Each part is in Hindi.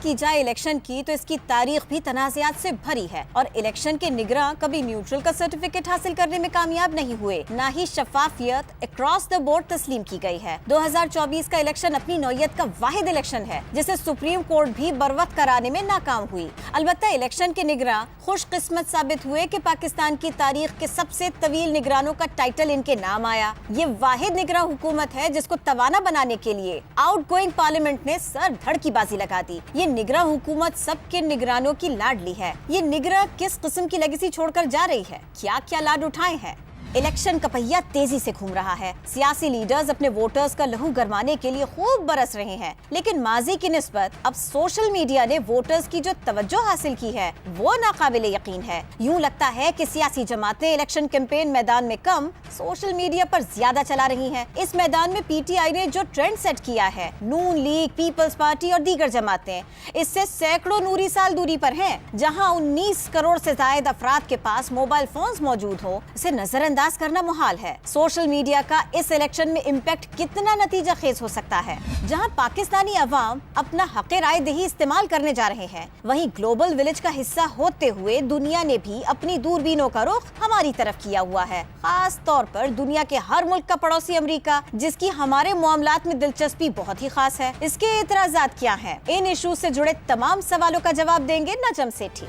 की जाए इलेक्शन की तो इसकी तारीख भी तनाज़ात से भरी है और इलेक्शन के निगरान कभी न्यूट्रल का सर्टिफिकेट हासिल करने में कामयाब नहीं हुए, न ही शफाफियत अक्रॉस द बोर्ड तस्लीम की गई है। 2024 का इलेक्शन अपनी नौयत का वाहिद इलेक्शन है जिसे सुप्रीम कोर्ट भी बरवक्त कराने में नाकाम हुई। अलबत्ता इलेक्शन के निगरान खुशकिस्मत साबित हुए कि पाकिस्तान की तारीख के सबसे तवील निगरानों का टाइटल इनके नाम आया। ये वाहिद निगरान हुकूमत है जिसको तवाना बनाने के लिए आउटगोइंग पार्लियामेंट ने सर धड़ की बाजी लगा दी। ये निगरान हुकूमत सबके निगरानों की लाडली है। ये निगरान किस किस्म की लेगेसी छोड़कर जा रही है, क्या क्या लाड उठाए हैं। इलेक्शन का पहिया तेजी से घूम रहा है। सियासी लीडर्स अपने वोटर्स का लहू गरमाने के लिए खूब बरस रहे हैं, लेकिन माजी की निस्बत अब सोशल मीडिया ने वोटर्स की जो तवज्जो हासिल की है वो नाकाबिल यकीन है। यूं लगता है कि सियासी जमातें इलेक्शन कैंपेन मैदान में कम, सोशल मीडिया पर ज्यादा चला रही हैं। इस मैदान में पीटीआई ने जो ट्रेंड सेट किया है, नून लीग, पीपल्स पार्टी और दीगर जमातें इससे सैकड़ों नूरी साल दूरी पर हैं। जहां 19 करोड़ से ज्यादा अफराद के पास मोबाइल फोन्स मौजूद हो, इसे नजरअंदाज करना मुहाल है। सोशल मीडिया का इस इलेक्शन में इम्पैक्ट कितना नतीजा खेज हो सकता है। जहां पाकिस्तानी अवाम अपना हक राय दही इस्तेमाल करने जा रहे हैं, वहीं ग्लोबल विलेज का हिस्सा होते हुए दुनिया ने भी अपनी दूरबीनों का रुख हमारी तरफ किया हुआ है। खास तौर पर दुनिया के हर मुल्क का पड़ोसी अमेरिका, जिसकी हमारे मामलात में दिलचस्पी बहुत ही खास है। इसके एतराजात क्या हैं? इन इशू से जुड़े तमाम सवालों का जवाब देंगे नजम सेठी।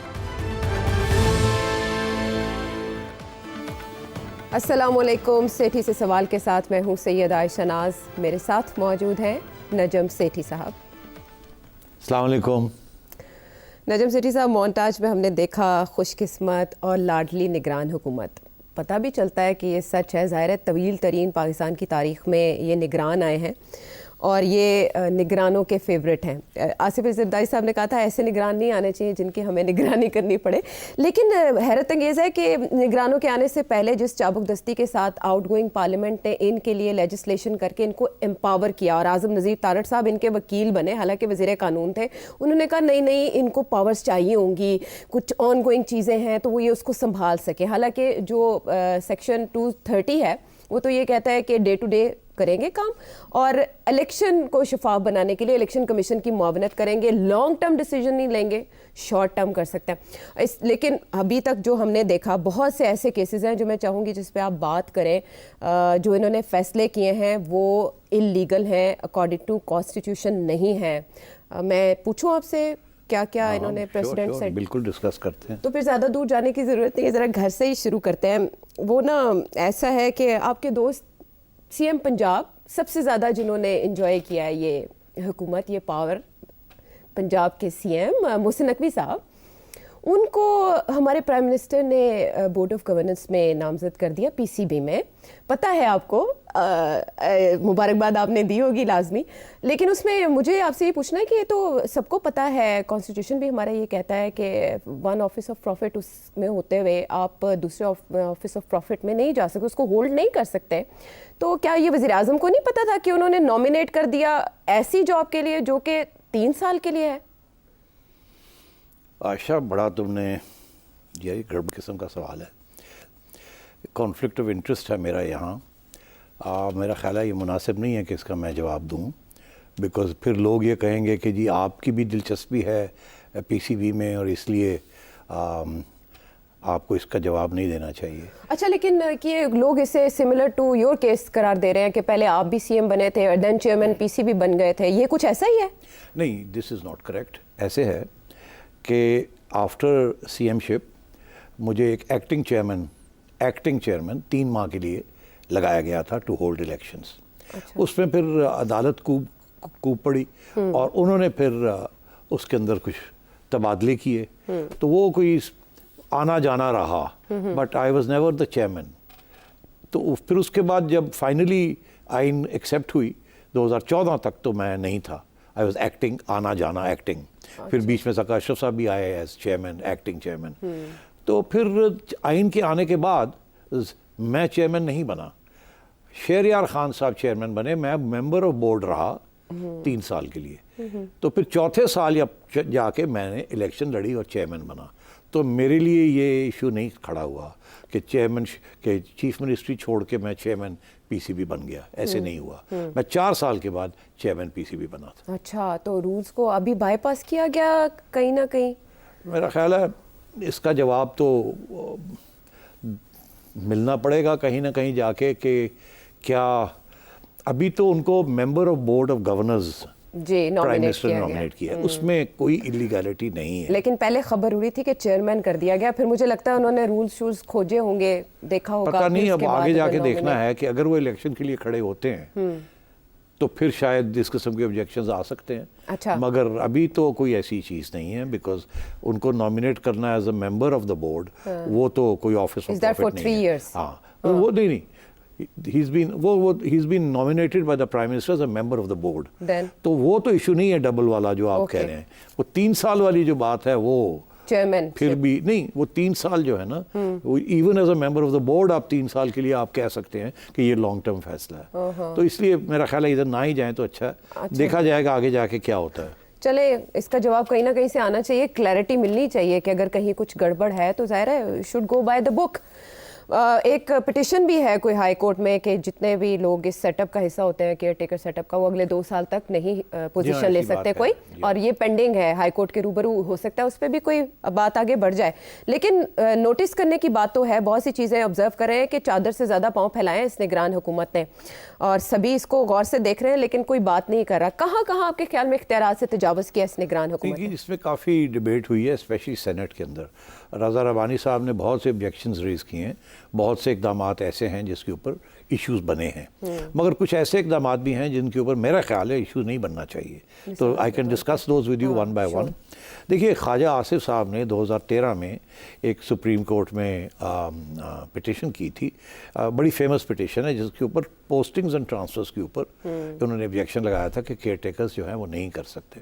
अस्सलामुअलैकुम। सेठी से सवाल के साथ मैं हूं सैयद आयशा नाज। मेरे साथ मौजूद हैं नजम सेठी साहब। अस्सलामुअलैकुम। नजम सेठी साहब, मोन्टाज में हमने देखा खुशकिस्मत और लाडली निगरान हुकूमत। पता भी चलता है कि ये सच है। ज़ाहिर है तवील तरीन पाकिस्तान की तारीख में ये निगरान आए हैं और ये निगरानों के फेवरेट हैं। आसिफ ज़रदारी साहब ने कहा था ऐसे निगरान नहीं आने चाहिए जिनकी हमें निगरानी करनी पड़े, लेकिन हैरत अंगेज़ है कि निगरानों के आने से पहले जिस चाबुकदस्ती के साथ आउटगोइंग पार्लियामेंट ने इनके लिए लेजिस्लेशन करके इनको एम्पावर किया और आज़म नज़ीर तारड़ साहब इनके वकील बने, हालांकि वज़ीर कानून थे, उन्होंने कहा नहीं नहीं इनको पावर्स चाहिए होंगी, कुछ ऑन गोइंग चीज़ें हैं तो वो ये उसको संभाल सके। हालांकि जो सेक्शन 230 है वो तो ये कहता है कि डे टू डे करेंगे काम और इलेक्शन को शफाफ बनाने के लिए इलेक्शन कमीशन की मुआवनत करेंगे। लॉन्ग टर्म डिसीजन नहीं लेंगे, शॉर्ट टर्म कर सकते हैं। लेकिन अभी तक जो हमने देखा बहुत से ऐसे केसेस हैं जो मैं चाहूँगी जिस पे आप बात करें। जो इन्होंने फैसले किए हैं वो इलीगल हैं, अकॉर्डिंग टू कॉन्स्टिट्यूशन नहीं है। मैं पूछूं आपसे क्या क्या इन्होंने प्रेसिडेंट सेट? बिल्कुल डिस्कस करते हैं। तो फिर ज़्यादा दूर जाने की ज़रूरत नहीं है, ज़रा घर से ही शुरू करते हैं। वो ना ऐसा है कि आपके दोस्त सीएम पंजाब सबसे ज़्यादा जिन्होंने एंजॉय किया है ये हुकूमत, ये पावर, पंजाब के सीएम मोहसिन नकवी साहब, उनको हमारे प्राइम मिनिस्टर ने बोर्ड ऑफ गवर्नेंस में नामजद कर दिया पीसीबी में। पता है आपको, मुबारकबाद आपने दी होगी लाजमी, लेकिन उसमें मुझे आपसे ये पूछना है कि ये तो सबको पता है, कॉन्स्टिट्यूशन भी हमारा ये कहता है कि वन ऑफिस ऑफ प्रॉफिट उसमें होते हुए आप दूसरे ऑफिस ऑफ प्रॉफिट में नहीं जा सकते, उसको होल्ड नहीं कर सकते। तो क्या ये वज़ीर आज़म को नहीं पता था कि उन्होंने नॉमिनेट कर दिया ऐसी जॉब के लिए जो कि 3 साल के लिए है? आशा, बड़ा तुमने यही गड़बड़ किस्म का सवाल है। कॉन्फ्लिक्ट ऑफ इंटरेस्ट है मेरा यहाँ। मेरा ख्याल है ये मुनासिब नहीं है कि इसका मैं जवाब दूँ, बिकॉज़ फिर लोग ये कहेंगे कि जी आपकी भी दिलचस्पी है पीसीबी में और इसलिए आपको इसका जवाब नहीं देना चाहिए। अच्छा, लेकिन कि लोग इसे सिमिलर टू योर केस करार दे रहे हैं कि पहले आप भी सीएम बने थे और देन चेयरमैन पीसीबी बन गए थे, ये कुछ ऐसा ही है? नहीं, दिस इज़ नॉट करेक्ट। ऐसे है कि आफ्टर सीएमशिप मुझे एक एक्टिंग चेयरमैन 3 माह के लिए लगाया गया था टू होल्ड इलेक्शंस। अच्छा। उसमें फिर अदालत कूद पड़ी और उन्होंने फिर उसके अंदर कुछ तबादले किए, तो वो कोई आना जाना रहा, but I was never the chairman. तो फिर उसके बाद जब फाइनली आइन एक्सेप्ट हुई 2014 तक तो मैं नहीं था, आई वॉज एक्टिंग, आना जाना एक्टिंग। फिर बीच में सका अशरफ साहब भी आए एज चेयरमैन, एक्टिंग चेयरमैन। तो फिर आइन के आने के बाद मैं चेयरमैन नहीं बना, शहरयार खान साहब चेयरमैन बने, मैं मेंबर ऑफ बोर्ड रहा 3 साल के लिए। तो फिर चौथे साल या जाके मैंने इलेक्शन लड़ी और चेयरमैन बना। तो मेरे लिए ये इशू नहीं खड़ा हुआ कि चेयरमैन के चीफ मिनिस्ट्री छोड़ के मैं चेयरमैन पीसीबी बन गया, ऐसे नहीं हुआ। मैं 4 साल के बाद चेयरमैन पीसीबी बना था। अच्छा, तो रूल्स को अभी बाईपास किया गया कहीं ना कहीं? मेरा ख्याल है इसका जवाब तो मिलना पड़ेगा कहीं ना कहीं जाके कि क्या अभी तो उनको member of board of governors जी प्राइम मिनिस्टर ने नॉमिनेट किया है, उसमें कोई इलीगैलिटी नहीं है। लेकिन पहले खबर उड़ी थी कि चेयरमैन कर दिया गया, फिर मुझे लगता है उन्होंने रूल्स शूल्स खोजे होंगे, देखा होगा। पता नहीं, फिर अब उसके आगे बाद जाके अगर देखना है कि अगर वो इलेक्शन के लिए खड़े होते हैं तो फिर शायद इस किस्म के ऑब्जेक्शंस आ सकते हैं। अच्छा। मगर अभी तो कोई ऐसी चीज़ नहीं है, बिकॉज उनको नॉमिनेट करना as a member of the board, वो तो कोई office of Is that for profit 3 नहीं है। years? हाँ, वो नहीं, he's been nominated by the prime minister as a member of the board. Then? तो वो तो इशू नहीं है डबल वाला जो आप Okay. कह रहे हैं। वो 3 साल वाली जो बात है वो चेयरमैन फिर भी नहीं, वो 3 साल जो है ना, वो even as a member of the board आप 3 साल के लिए आप कह सकते हैं कि ये लॉन्ग टर्म फैसला है। तो इसलिए मेरा ख्याल है इधर ना ही जाए तो अच्छा है। देखा जाएगा आगे जाके क्या होता है। चले, इसका जवाब कहीं ना कहीं से आना चाहिए, क्लैरिटी मिलनी चाहिए कि अगर कहीं कुछ गड़बड़ है तो जाहिर है should go by the book. एक पिटिशन भी है कोई हाई कोर्ट में कि जितने भी लोग इस सेटअप का हिस्सा होते हैं, केयर टेकर सेटअप का, वो अगले 2 साल तक नहीं पोजीशन ले ऐसी बात सकते है। कोई, और ये पेंडिंग है हाई कोर्ट के रूबरू। हो सकता है उस पर भी कोई बात आगे बढ़ जाए। लेकिन नोटिस करने की बात तो है, बहुत सी चीज़ें ऑब्जर्व कर रहे हैं कि चादर से ज़्यादा पाँव फैलाए इस निगरान हुकूमत ने, और सभी इसको गौर से देख रहे हैं, लेकिन कोई बात नहीं कर रहा। कहाँ कहाँ आपके ख्याल में इख्तियारात से तजावज़ किया इस निगरान हुकूमत देखिए, ने? इसमें काफ़ी डिबेट हुई है, स्पेशली सेनेट के अंदर। रज़ा रबानी साहब ने बहुत से ऑब्जेक्शंस रेज़ किए हैं, बहुत से इकदाम ऐसे हैं जिसके ऊपर इश्यूज बने हैं, मगर कुछ ऐसे इकदाम भी हैं जिनके ऊपर मेरा ख्याल है इश्यूज नहीं बनना चाहिए। तो I can discuss those with you one by one. देखिए, ख्वाजा आसिफ साहब ने 2013 में एक सुप्रीम कोर्ट में पिटिशन की थी, बड़ी फेमस पिटिशन है, जिसके ऊपर पोस्टिंग्स एंड ट्रांसफर्स के ऊपर उन्होंने ऑब्जेक्शन लगाया था कि केयर टेकर्स जो हैं वो नहीं कर सकते।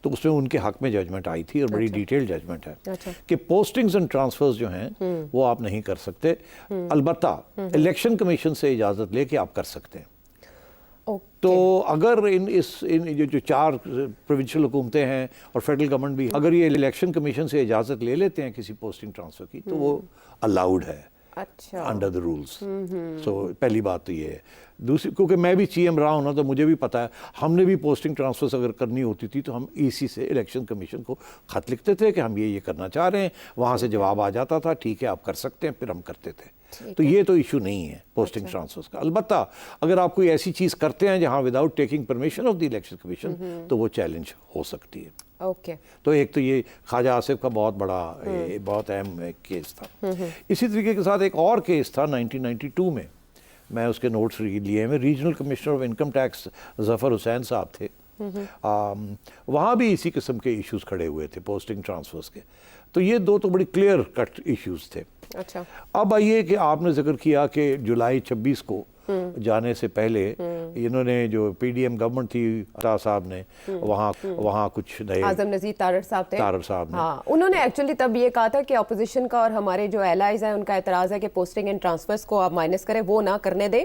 तो उसमें उनके हक में जजमेंट आई थी और बड़ी डिटेल जजमेंट है कि पोस्टिंग्स एंड ट्रांसफर्स जो हैं वो आप नहीं कर सकते, अलबत्ता इलेक्शन कमीशन से इजाज़त लेके आप कर सकते हैं। तो अगर इन जो 4 प्रोविंशियल हुकूमतें हैं और फेडरल गवर्नमेंट भी, अगर ये इलेक्शन कमीशन से इजाज़त ले लेते हैं किसी पोस्टिंग ट्रांसफ़र की, तो वो अलाउड है अच्छा, अंडर द रूल्स। सो पहली बात तो ये है। दूसरी, क्योंकि मैं भी सीएम रहा हूँ ना, तो मुझे भी पता है, हमने भी पोस्टिंग ट्रांसफर्स अगर करनी होती थी तो हम ईसी से इलेक्शन कमीशन को खत लिखते थे कि हम ये करना चाह रहे हैं, वहाँ से जवाब आ जाता था, ठीक है आप कर सकते हैं, फिर हम करते थे। तो ये तो इशू नहीं है पोस्टिंग ट्रांसफर्स का। अलबत्ता अगर आप कोई ऐसी चीज़ करते हैं जहाँ without taking permission of the election commission, तो वो चैलेंज हो सकती है। ओके। तो एक तो ये ख्वाजा आसिफ का बहुत बड़ा बहुत अहम केस था। इसी तरीके के साथ एक और केस था 1992 में, मैं उसके नोट्स लिए हैं। Regional commissioner of income tax Zafar Hussain साहब थे। वहाँ भी इसी किस्म के इश्यूज खड़े हुए थे पोस्टिंग ट्रांसफर्स के। तो ये 2 तो बड़ी क्लियर कट इश्यूज थे। अच्छा, अब आइए कि आपने जिक्र किया कि जुलाई 26 को जाने से पहले इन्होंने जो पीडीएम गवर्नमेंट थी, अता साहब ने वहाँ कुछ नए, आजम नज़ीर तारड़ साहब थे, तारड़ साहब ने, हाँ, उन्होंने एक्चुअली तब ये कहा था कि अपोजिशन का और हमारे जो एलाइज हैं उनका एतराज़ है कि पोस्टिंग एंड ट्रांसफर्स को आप माइनस करें, वो ना करने दें,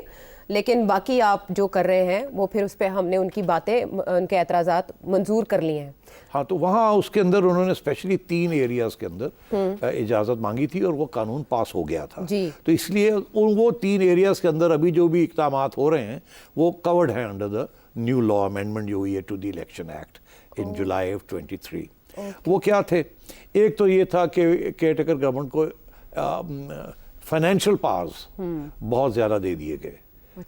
लेकिन बाकी आप जो कर रहे हैं वो फिर उस पर हमने उनकी बातें, उनके एतराज़ात मंजूर कर लिए हैं। हाँ, तो वहाँ उसके अंदर उन्होंने स्पेशली 3 एरियाज़ के अंदर इजाज़त मांगी थी और वो कानून पास हो गया था। तो इसलिए वो 3 एरियाज़ के अंदर अभी जो भी इक़दाम हो रहे हैं वो कवर्ड हैं under the new law amendment जो हुई है to the election act in July of 23। वो क्या थे? एक तो ये था कि केयरटेकर गवर्नमेंट को फाइनेंशियल पावर्स बहुत ज़्यादा दे दिए गए,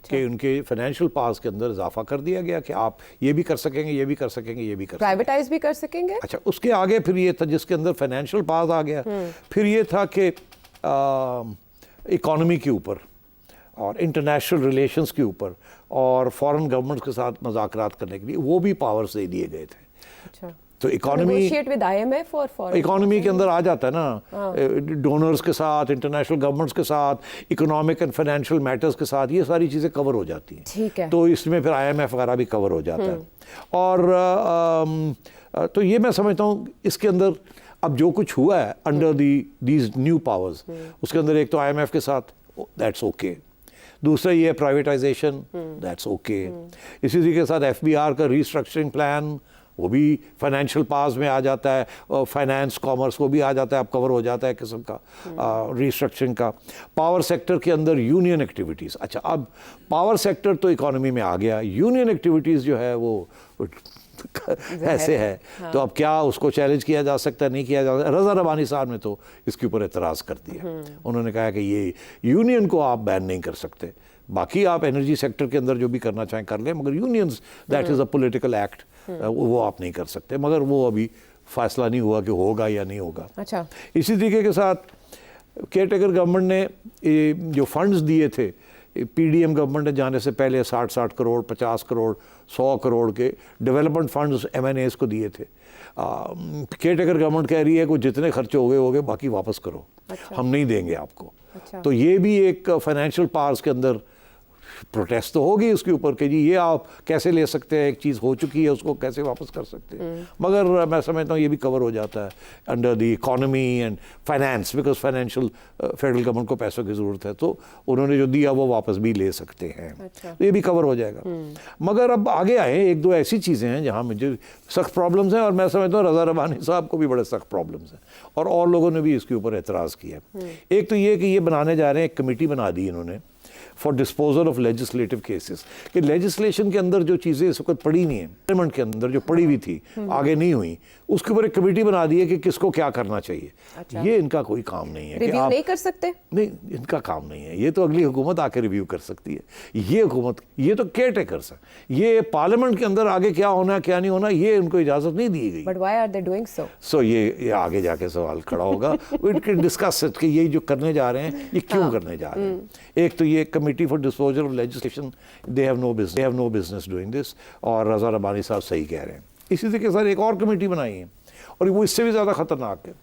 कि उनके फाइनेंशियल पावर्स के अंदर इजाफा कर दिया गया कि आप ये भी कर सकेंगे, ये भी कर सकेंगे, ये भी कर सकेंगे, प्राइवेटाइज भी कर सकेंगे। अच्छा, उसके आगे फिर ये था जिसके अंदर फाइनेंशियल पावर्स आ गया। फिर ये था कि इकोनॉमी के ऊपर और इंटरनेशनल रिलेशंस के ऊपर और फॉरेन गवर्नमेंट्स के साथ मुज़ाकरात करने के लिए वो भी पावर्स दे दिए गए थे। अच्छा, तो इकोनॉमी विद IMF और इकोनॉमी के अंदर आ जाता है ना, डोनर्स के साथ, इंटरनेशनल गवर्नमेंट्स के साथ, इकोनॉमिक एंड फाइनेंशियल मैटर्स के साथ, ये सारी चीज़ें कवर हो जाती हैं। ठीक है। तो इसमें फिर IMF वगैरह भी कवर हो जाता है। और तो ये मैं समझता हूँ इसके अंदर अब जो कुछ हुआ है अंडर दीज न्यू पावर्स, उसके अंदर एक तो IMF के साथ दैट्स ओके। दूसरा ये प्राइवेटाइजेशन, दैट्स ओके। इसी तरीके के साथ एफबीआर का रीस्ट्रक्चरिंग प्लान, वो भी फाइनेंशियल पास में आ जाता है, और फाइनेंस कॉमर्स वो भी आ जाता है, अब कवर हो जाता है किस्म का रीस्ट्रक्चरिंग का। पावर सेक्टर के अंदर यूनियन एक्टिविटीज़, अच्छा अब पावर सेक्टर तो इकोनॉमी में आ गया, यूनियन एक्टिविटीज़ जो है वो ऐसे है। हाँ। तो अब क्या उसको चैलेंज किया जा सकता है, नहीं किया जा सकता। रज़ा रबानी साहब ने तो इसके ऊपर एतराज़ कर दिया, उन्होंने कहा कि ये यूनियन को आप बैन नहीं कर सकते, बाकी आप एनर्जी सेक्टर के अंदर जो भी करना चाहें कर लें, मगर unions that is a political act, वो आप नहीं कर सकते। मगर वो अभी फैसला नहीं हुआ कि होगा या नहीं होगा। अच्छा, इसी तरीके के साथ केयरटेकर गवर्नमेंट ने जो फंड्स दिए थे पीडीएम गवर्नमेंट ने जाने से पहले 60 करोड़, 50 करोड़, 100 करोड़ के डेवलपमेंट फंड्स एमएनएस को दिए थे। केयरटेकर गवर्नमेंट कह रही है कि जितने खर्चे हो गए बाकी वापस करो। अच्छा। हम नहीं देंगे आपको। अच्छा। तो ये भी एक फाइनेंशियल पावर्स के अंदर प्रोटेस्ट तो होगी उसके ऊपर कि जी ये आप कैसे ले सकते हैं, एक चीज़ हो चुकी है उसको कैसे वापस कर सकते हैं। मगर मैं समझता हूँ ये भी कवर हो जाता है under the economy and finance, because financial federal government को पैसों की ज़रूरत है, तो उन्होंने जो दिया वो वापस भी ले सकते हैं। अच्छा। तो ये भी कवर हो जाएगा। मगर अब आगे आए एक दो ऐसी चीज़ें हैं जहाँ मुझे सख्त प्रॉब्लम्स हैं, और मैं समझता हूँ रज़ा रबानी साहब को भी बड़े सख्त प्रॉब्लम्स हैं, और लोगों ने भी इसके ऊपर एतराज़ किया। एक तो ये कि ये बनाने जा रहे हैं, एक कमेटी बना दी इन्होंने for disposal of legislative cases, कि लेजिस्लेशन के अंदर जो चीज़ें इस वक्त पड़ी नहीं है, पार्लियामेंट के अंदर जो पड़ी हुई थी आगे नहीं हुई, उसके ऊपर एक कमेटी बना दी है कि किसको क्या करना चाहिए। अच्छा। ये इनका कोई काम नहीं है कि आप नहीं कर सकते, नहीं, इनका काम नहीं है, ये तो अगली हुकूमत आके रिव्यू कर सकती है। ये हुकूमत, ये तो केयर टेकर्स है, ये पार्लियामेंट के अंदर आगे क्या होना क्या नहीं होना ये उनको इजाज़त नहीं दी गई। But why are they doing so? So ये आगे जाके सवाल खड़ा होगा, वी कैन डिस्कस इट कि ये जो करने जा रहे हैं ये क्यों करने जा रहे हैं। एक तो ये committee for disposal of legislation, they have no business doing this, और रज़ा रबानी साहब सही कह रहे हैं। इसी तरीके से एक और कमेटी बनाई है, और वो इससे भी ज़्यादा ख़तरनाक है।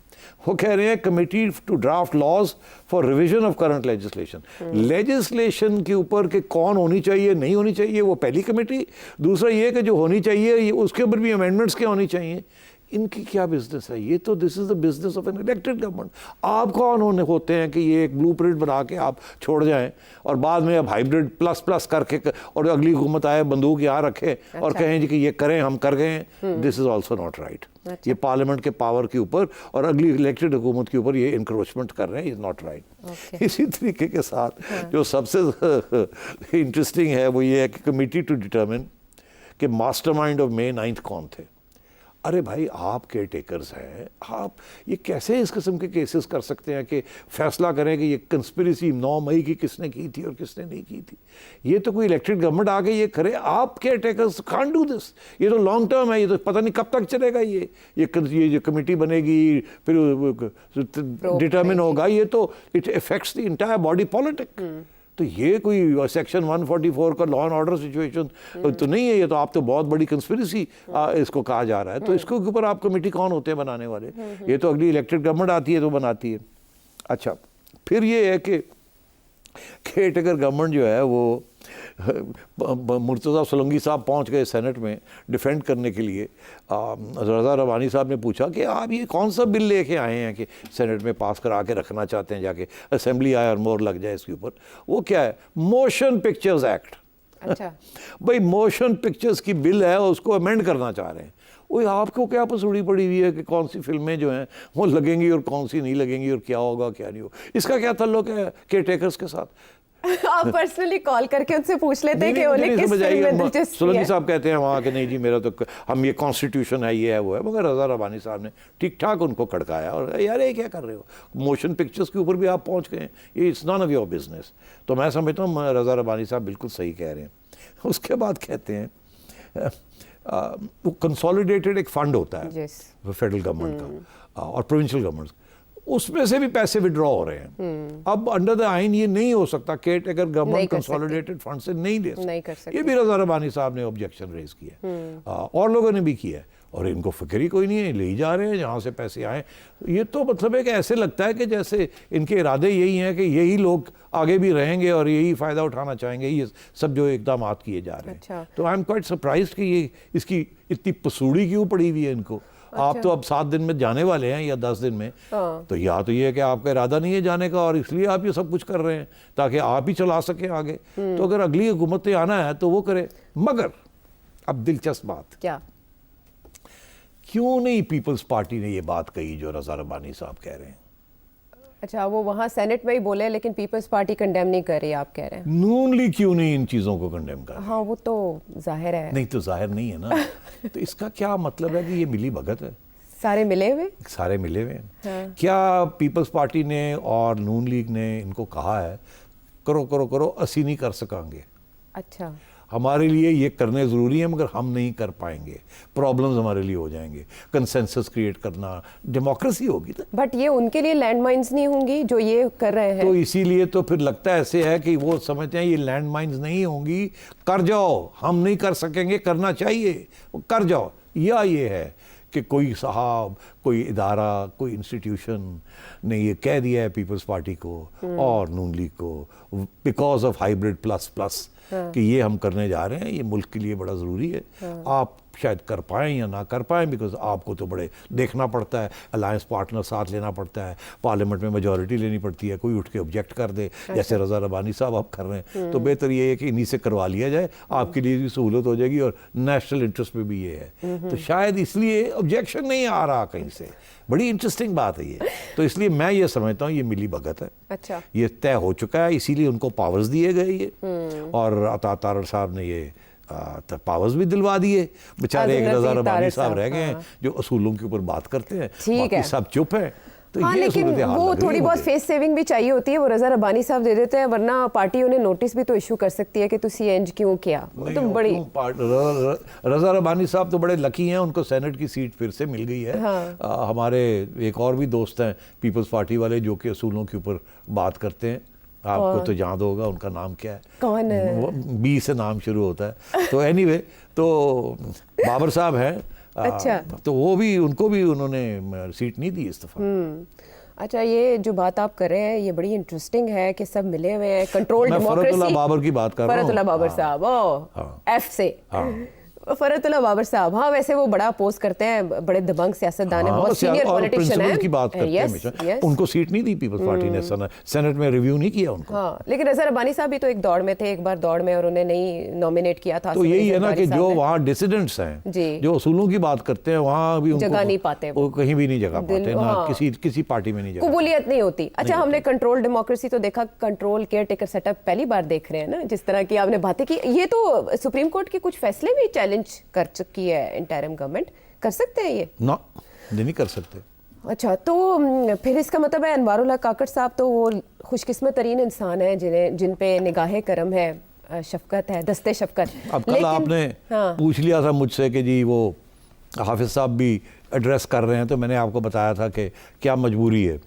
वो कह रहे हैं committee to draft laws for revision of current legislation. Legislation के ऊपर के कौन होनी चाहिए नहीं होनी चाहिए वो पहली कमेटी, दूसरा ये कि जो होनी चाहिए उसके ऊपर भी अमेंडमेंट्स क्या होनी चाहिए। इनकी क्या बिजनेस है, ये तो this is the business of an elected government. आप कौन होते हैं कि ये एक ब्लूप्रिंट बना के आप छोड़ जाएं, और बाद में अब हाइब्रिड प्लस करके और अगली हुकूमत आए बंदूक यहाँ रखे और कहें जी कि ये करें, हम कर गए। This is also not right. ये पार्लियामेंट के पावर के ऊपर और अगली इलेक्टेड हुकूमत के ऊपर ये इंक्रोचमेंट कर रहे हैं, इज़ नॉट राइट। इसी तरीके के साथ जो सबसे इंटरेस्टिंग है वो ये है कि कमेटी टू डिटर्मिन कि मास्टरमाइंड ऑफ May 9 कौन थे। अरे भाई आप केयर टेकर्स हैं, आप ये कैसे इस किस्म के केसेस कर सकते हैं कि फैसला करें कि ये कंस्पिरेसी 9 मई की किसने की थी और किसने नहीं की थी। ये तो कोई इलेक्टेड गवर्नमेंट आके ये करे, आप care takers can't do this. ये तो लॉन्ग टर्म है, ये तो पता नहीं कब तक चलेगा। ये जो कमेटी बनेगी फिर डिटर्मिन होगा, ये तो it effects the entire body politic. तो ये कोई सेक्शन 144 का लॉ एंड ऑर्डर सिचुएशन तो नहीं है, ये तो आप तो बहुत बड़ी कंस्पिरेसी इसको कहा जा रहा है। तो इसके ऊपर आप कमेटी कौन होते हैं बनाने वाले, ये तो अगली इलेक्टेड गवर्नमेंट आती है तो बनाती है। अच्छा, फिर ये है कि केयर टेकर गवर्नमेंट जो है वो मुर्तज़ा सोलंकी साहब पहुंच गए सेनेट में डिफेंड करने के लिए। रज़ा रबानी साहब ने पूछा कि आप ये कौन सा बिल लेके आए हैं कि सेनेट में पास करा के रखना चाहते हैं, जाके असेंबली आए और मोहर लग जाए इसके ऊपर। वो क्या है, मोशन पिक्चर्स एक्ट। अच्छा भाई, मोशन पिक्चर्स की बिल है, उसको अमेंड करना चाह रहे हैं। वो आपको क्या पसूड़ी पड़ी हुई है कि कौन सी फिल्में जो हैं वो लगेंगी और कौन सी नहीं लगेंगी और क्या होगा क्या नहीं होगा। इसका क्या ताल्लुक है केयर टेकर्स के साथ? आप पर्सनली कॉल करके उनसे पूछ लेते हैं कि उन्हें किस फिल्म में दिलचस्पी है। सोलंकी साहब कहते हैं वहाँ के नहीं जी मेरा तो हम ये कॉन्स्टिट्यूशन है, ये है वो है। मगर रज़ा रबानी साहब ने ठीक ठाक उनको खड़काया और यार ये क्या कर रहे हो, मोशन पिक्चर्स के ऊपर भी आप पहुँच गए, ये it's none of your business. तो मैं समझता हूँ रज़ा रबानी साहब बिल्कुल सही कह रहे हैं। उसके बाद कहते हैं वो कंसोलिडेटेड एक फंड होता है फेडरल गवर्नमेंट का और प्रोविंशियल गवर्नमेंट, उसमें से भी पैसे विड्रॉ हो रहे हैं। अब अंडर द आइन ये नहीं हो सकता, care taker government consolidated fund से नहीं दे सकती। ये भी रज़ा रबानी साहब ने ऑब्जेक्शन रेज किया और लोगों ने भी किया, और इनको फिक्र ही कोई नहीं है, ले जा रहे हैं जहाँ से पैसे आए। ये तो मतलब है कि ऐसे लगता है कि जैसे इनके इरादे यही हैं कि यही लोग आगे भी रहेंगे और यही फ़ायदा उठाना चाहेंगे, ये सब जो इकदाम किए जा रहे हैं। अच्छा। तो आई एम क्वाइट सरप्राइज्ड कि ये इसकी इतनी पसूड़ी क्यों पड़ी हुई है इनको। आप तो अब 7 दिन में जाने वाले हैं या 10 दिन में, तो या तो ये है कि आपका इरादा नहीं है जाने का और इसलिए आप ये सब कुछ कर रहे हैं ताकि आप ही चला सकें आगे। तो अगर अगली हुकूमत ने आना है तो वो करे। मगर अब दिलचस्प बात, क्या? क्यों नहीं पीपल्स पार्टी ने ये बात कही जो रज़ा रबानी साहब कह रहे हैं? अच्छा, वो वहाँ सेनेट में ही बोले लेकिन पीपल्स पार्टी कंडेम नहीं कर रही, आप कह रहे हैं। नून लीग क्यों नहीं इन चीज़ों को कंडेम कर रही? हाँ, वो तो जाहिर है। नहीं तो जाहिर नहीं है ना। तो इसका क्या मतलब है कि ये मिली भगत है, सारे मिले हुए, सारे मिले हुए हैं। क्या पीपल्स पार्टी ने और नून लीग ने इनको कहा है करो करो करो, असी नहीं कर सकांगे, अच्छा, हमारे लिए ये करने ज़रूरी है मगर हम नहीं कर पाएंगे, प्रॉब्लम्स हमारे लिए हो जाएंगे, कंसेंसस क्रिएट करना डेमोक्रेसी होगी तो। बट ये उनके लिए लैंड माइंस नहीं होंगी जो ये कर रहे हैं। तो इसीलिए तो फिर लगता है ऐसे है कि वो समझते हैं ये लैंड माइन्स नहीं होंगी, कर जाओ, हम नहीं कर सकेंगे, करना चाहिए, कर जाओ। या ये है कि कोई साहब, कोई इदारा, कोई इंस्टीट्यूशन ने ये कह दिया है पीपल्स पार्टी को और नून लीग को because of hybrid plus plus कि ये हम करने जा रहे हैं, ये मुल्क के लिए बड़ा ज़रूरी है। आप शायद कर पाएँ या ना कर पाएँ बिकॉज आपको तो बड़े देखना पड़ता है, अलायंस पार्टनर साथ लेना पड़ता है, पार्लियामेंट में मेजॉरिटी लेनी पड़ती है, कोई उठ के ऑब्जेक्ट कर दे जैसे रज़ा रबानी साहब आप कर रहे हैं, तो बेहतर ये है कि इन्हीं से करवा लिया जाए, आपके लिए भी सहूलत हो जाएगी और नेशनल इंटरेस्ट में भी ये है। तो शायद इसलिए ऑब्जेक्शन नहीं आ रहा कहीं से। बड़ी इंटरेस्टिंग बात है ये। तो इसलिए मैं ये समझता हूँ ये मिली भगत है। अच्छा, ये तय हो चुका है, इसीलिए उनको पावर्स दिए गए ये, और अता तारड़ साहब ने ये पावर्स भी दिलवा दिए। बेचारे एक रज़ा रबानी साहब रह गए हैं जो असूलों के ऊपर बात करते हैं, बाकी सब चुप है। तो हाँ, ये लेकिन वो थोड़ी बहुत फेस सेविंग भी चाहिए होती है, वो रज़ा रबानी साहब दे देते हैं, वरना पार्टी उन्हें नोटिस भी तो इश्यू कर सकती है कि तुसी इंज क्यों किया। तो बड़ी रज़ा रबानी साहब तो बड़े लकी हैं, उनको सेनेट की सीट फिर से मिल गई है। हाँ। हमारे एक और भी दोस्त हैं पीपल्स पार्टी वाले जो कि असूलों के ऊपर बात करते हैं, आपको तो याद होगा उनका नाम क्या है? कौन है? बी से नाम शुरू होता है। तो एनीवे, तो बाबर साहब हैं। अच्छा, तो वो भी, उनको भी उन्होंने सीट नहीं दी इस दफा। अच्छा, ये जो बात आप कर रहे हैं ये बड़ी इंटरेस्टिंग है कि सब मिले हुए हैं, कंट्रोल डेमोक्रेसी। फरतुल्लाह बाबर की बात कर रहा हूँ। फरतुल्लाह बाबर साहब, एफ से फरतुल्लाह बाबर साहब। हाँ, वैसे वो बड़ा अपोज करते हैं, बड़े दबंग सियासतदान हैं, बहुत सीनियर पॉलिटिशियन हैं। की बात करते हैं हमेशा। उनको सीट नहीं दी पीपल्स पार्टी ने, सेनेट में रिव्यू नहीं किया उनको। हाँ, लेकिन रज़ा रबानी साहब भी तो एक दौड़ में थे, एक बार दौड़ में, और उन्हें नहीं नॉमिनेट किया था। तो यही है ना कि जो वहाँ डिसिडेंट्स हैं, जो असूलों की बात करते हैं, वहाँ भी जगह नहीं पाते, वो कहीं भी नहीं जगह पाते ना, किसी पार्टी में नहीं जगह, कबूलियत नहीं होती। अच्छा, हमने कंट्रोल डेमोक्रेसी तो देखा, कंट्रोल केयर टेकर सेटअप पहली बार देख रहे हैं ना, जिस तरह की आपने बातें की। ये तो सुप्रीम कोर्ट के कुछ फैसले भी चैलेंज कर की है इंटरिम गवर्नमेंट, कर सकते हैं ये? ना, नहीं कर सकते। अच्छा, तो फिर इसका मतलब है अनवारुल्लाह काकड़ साहब तो वो खुशकिस्मत तरीन इंसान है जिन पे निगाहे करम है, शफकत है, दस्ते शफकत। अब कल आपने पूछ लिया था मुझसे कि जी वो हाफिज साहब भी एड्रेस कर रहे हैं, तो मैंने आपको बताया था कि क्या मजबूरी है।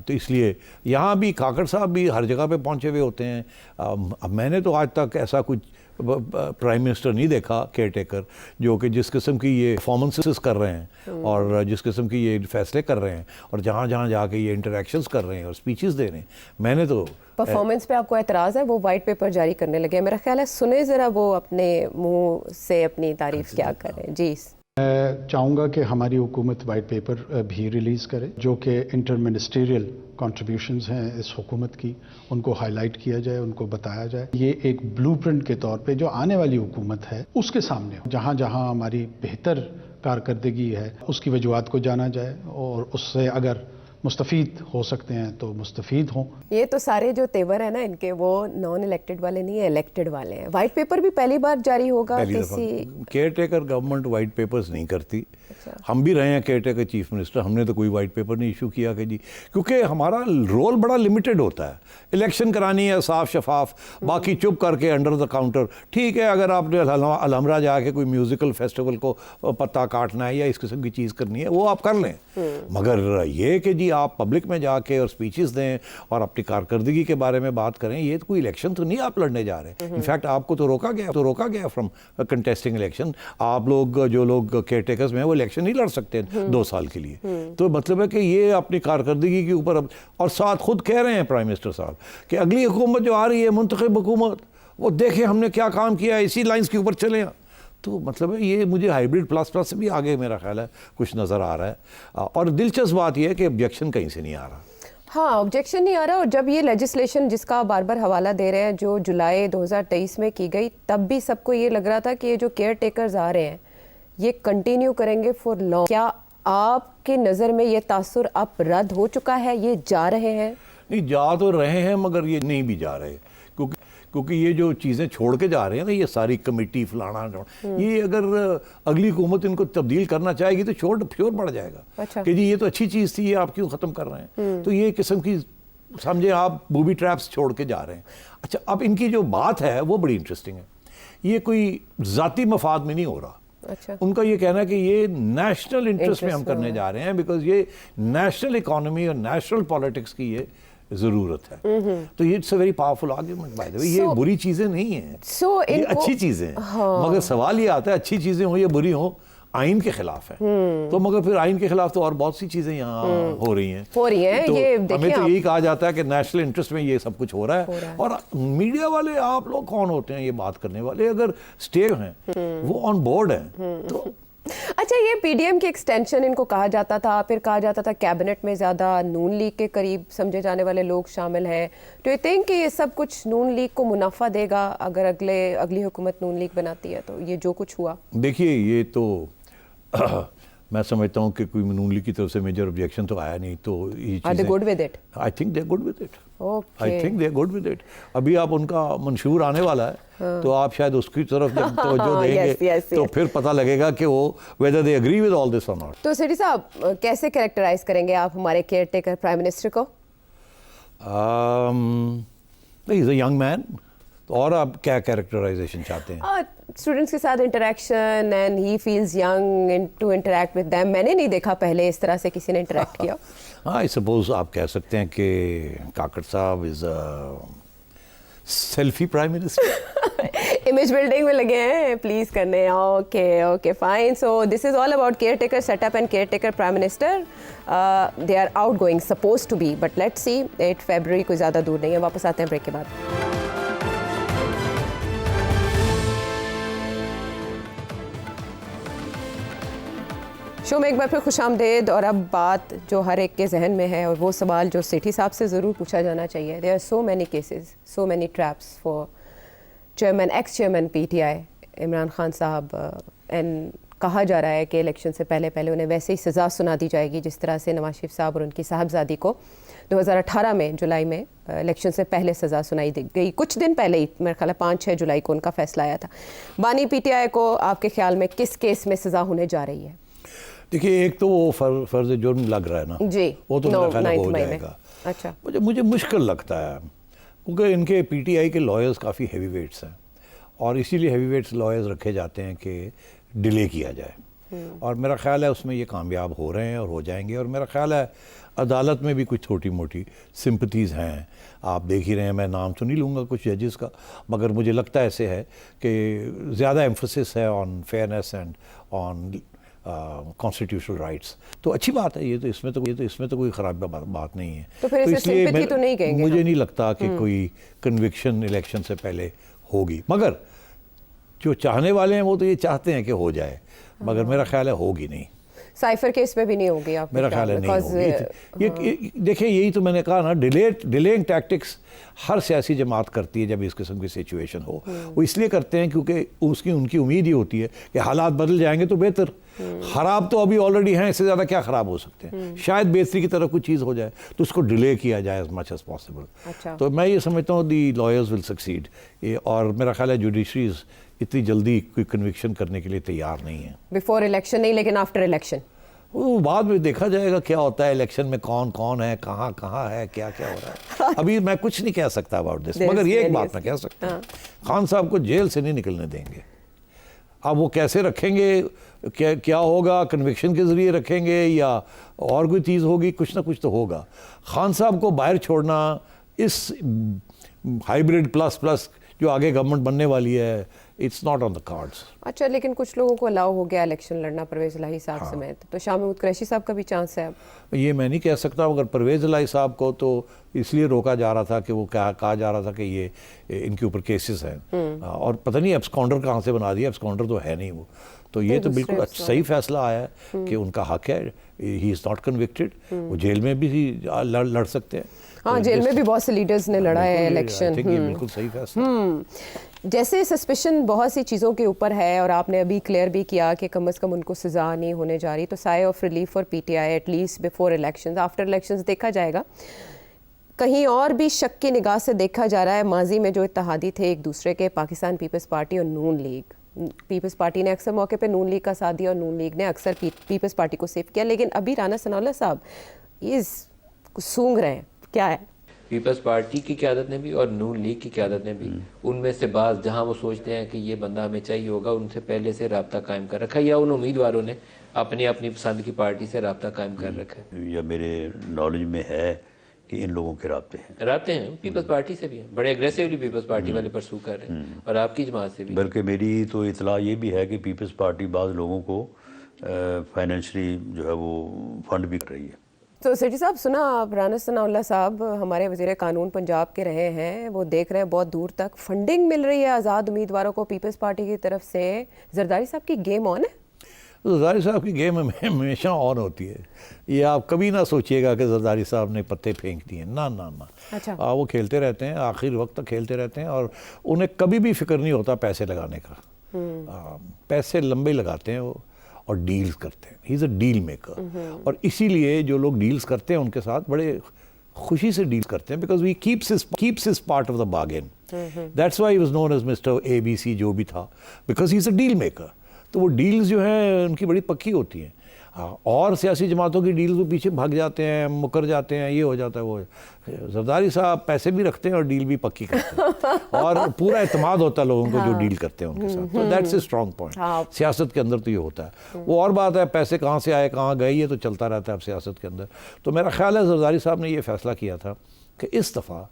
तो इसलिए यहाँ भी काकड़ साहब भी हर जगह पे पहुँचे हुए होते हैं। अब मैंने तो आज तक ऐसा कुछ प्राइम मिनिस्टर नहीं देखा केयर टेकर जो कि जिस किस्म की ये परफॉर्मेंसेस कर रहे हैं और जिस किस्म की ये फैसले कर रहे हैं और जहाँ जहाँ जाके ये इंटरेक्शंस कर रहे हैं और स्पीचेस दे रहे हैं। मैंने तो परफॉर्मेंस पे आपको एतराज़ है, वो वाइट पेपर जारी करने लगे, मेरा ख्याल है सुने ज़रा वो अपने मुंह से अपनी तारीफ क्या करें। जी, मैं चाहूँगा कि हमारी हुकूमत वाइट पेपर भी रिलीज़ करे जो कि इंटर मिनिस्ट्रियल कंट्रीब्यूशंस हैं इस हुकूमत की, उनको हाईलाइट किया जाए, उनको बताया जाए। ये एक ब्लूप्रिंट के तौर पे जो आने वाली हुकूमत है उसके सामने जहाँ जहाँ हमारी बेहतर कारकर्दगी है उसकी वजूहात को जाना जाए और उससे अगर मुस्तफ़ीद हो सकते हैं तो मुस्तफ़ीद हों। ये तो सारे जो तेवर है ना इनके, वो नॉन इलेक्टेड वाले नहीं है, इलेक्टेड वाले हैं। वाइट पेपर भी पहली बार जारी होगा किसी? Care taker government white papers नहीं करती। हम भी रहे हैं केयर टेकर चीफ मिनिस्टर, हमने तो कोई वाइट पेपर नहीं इशू किया कि जी, क्योंकि हमारा रोल बड़ा लिमिटेड होता है। इलेक्शन करानी है साफ शफाफ, बाकी चुप करके अंडर द काउंटर। ठीक है, अगर आपने अलहमरा जाके कोई म्यूजिकल फेस्टिवल को पत्ता काटना है या इस किस्म की चीज़ करनी है वो आप कर लें, मगर ये कि जी आप पब्लिक में जाके और स्पीचेस दें और अपनी कारकर्दगी के बारे में बात करें, ये तो कोई इलेक्शन तो नहीं आप लड़ने जा रहे। इनफैक्ट आपको तो रोका गया फ्रॉम कंटेस्टिंग इलेक्शन। आप लोग जो लोग केयर टेकर्स में वो इलेक्शन नहीं लड़ सकते 2 साल के लिए। तो मतलब है कि ये अपनी कारकर्दगी के ऊपर और साथ खुद कह रहे हैं प्राइम मिनिस्टर साहब कि अगली हुकूमत जो आ रही है मुंतखब हुकूमत, वो देखें हमने क्या काम किया है, इसी लाइन्स के ऊपर चले। तो मतलब ये मुझे हाइब्रिड प्लस प्लस से भी आगे मेरा ख्याल है कुछ नज़र आ रहा है। और दिलचस्प बात यह है कि ऑब्जेक्शन कहीं से नहीं आ रहा। हाँ, ऑब्जेक्शन नहीं आ रहा। और जब ये लेजिस्लेशन जिसका आप बार बार हवाला दे रहे हैं जो जुलाई 2023 में की गई, तब भी सबको ये लग रहा था कि ये जो केयर टेकर्स आ रहे हैं ये कंटिन्यू करेंगे फॉर लॉन्ग। क्या आपकी नज़र में ये तासुर अब रद्द हो चुका है, ये जा रहे हैं? नहीं, जा तो रहे हैं मगर ये नहीं भी जा रहे, क्योंकि ये जो चीज़ें छोड़ के जा रहे हैं ना, ये सारी कमेटी फलाना, ये अगर अगली हुकूमत इनको तब्दील करना चाहेगी तो श्योर बढ़ जाएगा। अच्छा। कि जी ये तो अच्छी चीज़ थी, ये आप क्यों ख़त्म कर रहे हैं। तो ये किस्म की समझे आप बूबी ट्रैप्स छोड़ के जा रहे हैं। अच्छा, अब इनकी जो बात है वो बड़ी इंटरेस्टिंग है। ये कोई ज़ाती मफाद में नहीं हो रहा। अच्छा। उनका ये कहना है कि ये नेशनल इंटरेस्ट में हम करने जा रहे हैं, बिकॉज ये नेशनल इकोनॉमी और नेशनल पॉलिटिक्स की ये ज़रूरत है। तो ये it's a very powerful argument by the way. ये बुरी चीज़ें नहीं हैं, ये अच्छी चीज़ें हैं। हाँ। मगर सवाल ये आता है अच्छी चीज़ें हो या बुरी हो, आइन के खिलाफ है। तो मगर फिर आइन के खिलाफ तो और बहुत सी चीज़ें यहाँ हो रही हैं। तो ये हमें तो यही कहा जाता है कि नेशनल इंटरेस्ट में ये सब कुछ हो रहा है। और मीडिया वाले आप लोग कौन होते हैं ये बात करने वाले? अगर स्टेट हैं वो ऑन बोर्ड हैं तो। अच्छा, ये पीडीएम की एक्सटेंशन इनको कहा जाता था, फिर कहा जाता था कैबिनेट में ज़्यादा नून लीग के करीब समझे जाने वाले लोग शामिल हैं। तो यू थिंक कि ये सब कुछ नून लीग को मुनाफा देगा अगर अगली हुकूमत नून लीग बनाती है? तो ये जो कुछ हुआ, देखिए ये तो मैं समझता हूँ कि कोई नून लीग की तरफ से मेजर ऑब्जेक्शन तो आया नहीं। तो ये are they good with it? I think they are good with it. Okay, I think they are good with it. अभी आप उनका मंशूर आने वाला है तो आप शायद उसकी तरफ जब तवज्जो देंगे तो फिर पता लगेगा कि वो whether they agree with all this और नॉट। तो सेठी साहब कैसे कैरेक्टराइज करेंगे आप हमारे केयर टेकर प्राइम मिनिस्टर को? He is a young man. तो और आप क्या कैरेक्टराइजेशन चाहते हैं? स्टूडेंट्स के साथ interaction and he feels young to interact with them. मैंने नहीं देखा पहले इस तरह से किसी ने इंटरेक्ट किया। हाँ, आई सपोज आप कह सकते हैं कि काकड़ साहब is a selfie prime minister. Image building में लगे हैं प्लीज करने। Okay okay fine. So this is all about caretaker setup and caretaker prime minister. They are outgoing suppose to be, but let's see. 8 फरवरी कोई ज़्यादा दूर नहीं है। वापस आते हैं ब्रेक के बाद। शो में एक बार फिर खुशामदेद। और अब बात जो हर एक के जहन में है और वो सवाल जो सेठी साहब से ज़रूर पूछा जाना चाहिए। There are so many cases, so many traps for chairman, ex chairman PTI Imran Khan साहब। एंड कहा जा रहा है कि इलेक्शन से पहले उन्हें वैसे ही सज़ा सुना दी जाएगी जिस तरह से नवाज शरीफ साहब और उनकी साहबजादी को 2018 में जुलाई में इलेक्शन से पहले सज़ा सुनाई गई। कुछ दिन पहले ही, मेरे ख्याल है 5-6 जुलाई को उनका फैसला आया था। बानी पीटीआई को आपके ख्याल में किस केस में सज़ा होने जा रही है? देखिए, एक तो वो फर्ज जुर्म लग रहा है ना जी, वो तो मेरा ख्याल हो जाएगा। अच्छा, मुझे मुश्किल लगता है क्योंकि इनके पीटीआई के लॉयर्स काफ़ी हैवी वेट्स हैं और इसीलिए हैवी वेट्स लॉयर्स रखे जाते हैं कि डिले किया जाए। और मेरा ख्याल है उसमें ये कामयाब हो रहे हैं और हो जाएंगे। और मेरा ख्याल है अदालत में भी कुछ छोटी मोटी सिंपथीज़ हैं। आप देख ही रहे हैं, मैं नाम तो नहीं लूँगा कुछ जजेस का, मगर मुझे लगता है ऐसे है कि ज़्यादा एम्फोसिस है on fairness and on constitutional rights. तो अच्छी बात है ये तो, इसमें तो कोई ख़राब बात नहीं है। तो फिर इसलिए तो नहीं कहेंगे, मुझे नहीं लगता कि कोई कन्विक्शन इलेक्शन से पहले होगी। मगर जो चाहने वाले हैं वो तो ये चाहते हैं कि हो जाए, मगर मेरा ख्याल है होगी नहीं। साइफर केस में भी नहीं होगी आप? मेरा ख्याल है नहीं होगी। ये देखिए, यही तो मैंने कहा ना, डिलेइंग टैक्टिक्स हर सियासी जमात करती है जब इस किस्म की सिचुएशन हो। वो इसलिए करते हैं क्योंकि उनकी उम्मीद ही होती है कि हालात बदल जाएंगे तो बेहतर। ख़राब तो अभी ऑलरेडी हैं, इससे ज़्यादा क्या ख़राब हो सकते हैं। शायद बेहतरी की तरफ कुछ चीज़ हो जाए तो उसको डिले किया जाए एज मच एज पॉसिबल। अच्छा। तो मैं ये समझता हूँ दी लॉयर्स विल सक्सीड। और मेरा ख्याल है जुडिशरीज इतनी जल्दी कोई कन्विक्शन करने के लिए तैयार नहीं है। बिफोर इलेक्शन नहीं, लेकिन आफ्टर इलेक्शन वो बाद में देखा जाएगा क्या होता है। इलेक्शन में कौन कौन है, कहाँ कहाँ है, क्या क्या हो रहा है, अभी मैं कुछ नहीं कह सकता अबाउट दिस। मगर ये एक बात मैं कह सकता हूँ, खान साहब को जेल से नहीं निकलने देंगे। अब वो कैसे रखेंगे, क्या होगा, कन्विक्शन के ज़रिए रखेंगे या और कोई चीज़ होगी, कुछ ना कुछ तो होगा। खान साहब को बाहर छोड़ना इस हाइब्रिड प्लस जो आगे गवर्नमेंट बनने वाली है, it's not on the cards. अच्छा, लेकिन कुछ लोगों को अलाउ हो गया इलेक्शन लड़ना, परवेज इलाही साहब समेत, तो शाह महमूद कुरैशी साहब का भी चांस है अब? ये मैं नहीं कह सकता, मगर परवेज़ इलाही साहब को तो इसलिए रोका जा रहा था कि वो कहा जा रहा था कि ये इनके ऊपर केसेस हैं, और पता नहीं एब्सकॉन्डर कहाँ से बना दिया, एब्सकॉन्डर तो है नहीं वो। तो ये तो बिल्कुल सही फैसला आया है कि उनका हक है, ही इज़ नॉट कन्विक्टेड, वो जेल में भी लड़ सकते हैं। हाँ, जेल में भी बहुत से लीडर्स ने लड़ा है इलेक्शन। ये बिल्कुल सही फैसला। जैसे सस्पिशन बहुत सी चीज़ों के ऊपर है और आपने अभी क्लियर भी किया कि कम से कम उनको सज़ा नहीं होने जा रही, तो Sai of relief for PTI at least before elections, after elections देखा जाएगा। कहीं और भी शक की निगाह से देखा जा रहा है, माजी में जो इत्तेहादी थे एक दूसरे के, पाकिस्तान पीपल्स पार्टी और नून लीग, पीपल्स पार्टी ने अक्सर मौके पे नून लीग का साथ दिया और नून लीग ने अक्सर पीपल्स पार्टी को सेफ किया, लेकिन अभी राना सनाउल्लाह साहब ये सूंघ रहे हैं, क्या है? पीपल्स पार्टी की क़यादत ने भी और नून लीग की क़यादत ने भी उनमें से बाज़ जहां वो सोचते हैं कि ये बंदा हमें चाहिए होगा, उनसे पहले से रब्ता कायम कर रखा है, या उन उम्मीदवारों ने अपनी अपनी पसंद की पार्टी से रब्ता कायम कर रखा है। या मेरे नॉलेज में है कि इन लोगों के राब्ते हैं पीपल्स पार्टी से भी हैं, बड़े एग्रेसिवली पीपल्स पार्टी वाले परसू कर रहे हैं, और आपकी जमात से भी। बल्कि मेरी तो इतला ये भी है कि पीपल्स पार्टी बाज़ लोगों को फाइनेंशली जो है वो फंड भी कर रही है। तो सेठी साहब, सुना आप राना सनाउल्लाह साहब हमारे वज़ीर कानून पंजाब के रहे हैं, वो देख रहे हैं बहुत दूर तक फंडिंग मिल रही है आज़ाद उम्मीदवारों को पीपल्स पार्टी की तरफ से। जरदारी साहब की गेम ऑन है? जरदारी साहब की गेम हमेशा ऑन होती है, ये आप कभी ना सोचिएगा कि जरदारी साहब ने पत्ते फेंक दिए, ना ना ना। अच्छा। वो खेलते रहते हैं, आखिर वक्त तक खेलते रहते हैं, और उन्हें कभी भी फिक्र नहीं होता पैसे लगाने का। पैसे लंबे लगाते हैं वो और डील्स करते हैं, ही इज़ अ डील मेकर, और इसीलिए जो लोग डील्स करते हैं उनके साथ बड़े खुशी से डील करते हैं, because we keeps his part of the bargain. That's why he was known as mister ABC जो भी था, because he is a deal maker. तो वो डील्स जो हैं उनकी बड़ी पक्की होती हैं। और सियासी जमातों की डील्स वो पीछे भाग जाते हैं, मुकर जाते हैं, ये हो जाता है वो। जरदारी साहब पैसे भी रखते हैं और डील भी पक्की करते हैं, और पूरा एतमाद होता है लोगों को जो डील करते हैं उनके साथ। तो दैट्स ए स्ट्रॉन्ग पॉइंट। सियासत के अंदर तो ये होता है। वो और बात है पैसे कहाँ से आए कहाँ गए, ये तो चलता रहता है अब सियासत के अंदर। तो मेरा ख्याल है जरदारी साहब ने ये फैसला किया था कि इस दफ़ा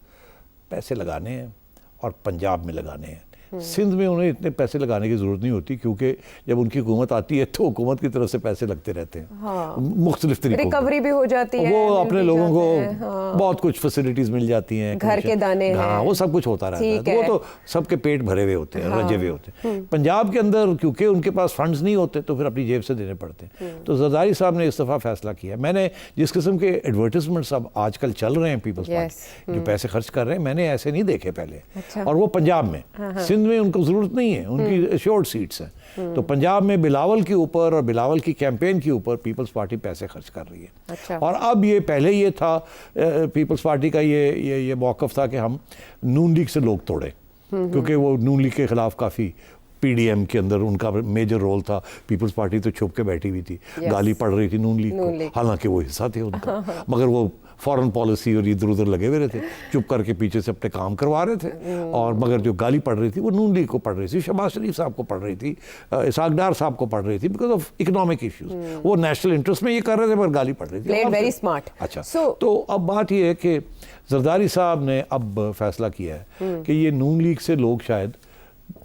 पैसे लगाने हैं और पंजाब में लगाने हैं। सिंध में उन्हें इतने पैसे लगाने की ज़रूरत नहीं होती, क्योंकि जब उनकी हुकूमत आती है तो हुकूमत की तरफ से पैसे लगते रहते हैं। हाँ। मुख्तलिफ तरीकों रिकवरी भी हो जाती है, वो अपने लोगों को बहुत कुछ फैसिलिटीज़ मिल जाती हैं, घर के दाने, हाँ वो सब कुछ होता रहता है। तो वो तो सबके पेट भरे हुए होते हैं, रजे हुए होते हैं। पंजाब के अंदर क्योंकि उनके पास फंड्स नहीं होते तो फिर अपनी जेब से देने पड़ते हैं। तो जरदारी साहब ने इस दफ़ा फैसला किया। मैंने जिस किस्म के एडवर्टिजमेंट्स अब आजकल चल रहे हैं पीपल्स पार्टी जो पैसे खर्च कर रहे हैं, मैंने ऐसे नहीं देखे पहले। और वो पंजाब में, सिंध में उनको ज़रूरत नहीं है, उनकी शॉर्ट सीट्स हैं। तो पंजाब में बिलावल के ऊपर और बिलावल की कैंपेन के ऊपर पीपल्स पार्टी पैसे खर्च कर रही है। अच्छा। और अब ये पहले ये था पीपल्स पार्टी का ये मौक़िफ़ था कि हम नून लीग से लोग तोड़े, क्योंकि वो नून लीग के ख़िलाफ़ काफ़ी PDM के अंदर उनका मेजर रोल था। पीपल्स पार्टी तो छुप के बैठी हुई थी, गाली पड़ रही थी नून लीग को, हालांकि वो हिस्सा थे उनका, मगर वो फॉरेन पॉलिसी और इधर उधर लगे हुए थे, चुप करके पीछे से अपने काम करवा रहे थे। और मगर जो गाली पड़ रही थी वो नून लीग को पड़ रही थी, शहबाज शरीफ साहब को पड़ रही थी, इसाक डार साहब को पड़ रही थी, बिकॉज ऑफ इकोनॉमिक इश्यूज। वो नेशनल इंटरेस्ट में ये कर रहे थे मगर गाली पड़ रही थी। Very smart. अच्छा, तो अब बात ये है कि जरदारी साहब ने अब फैसला किया है कि ये नून लीग से लोग, शायद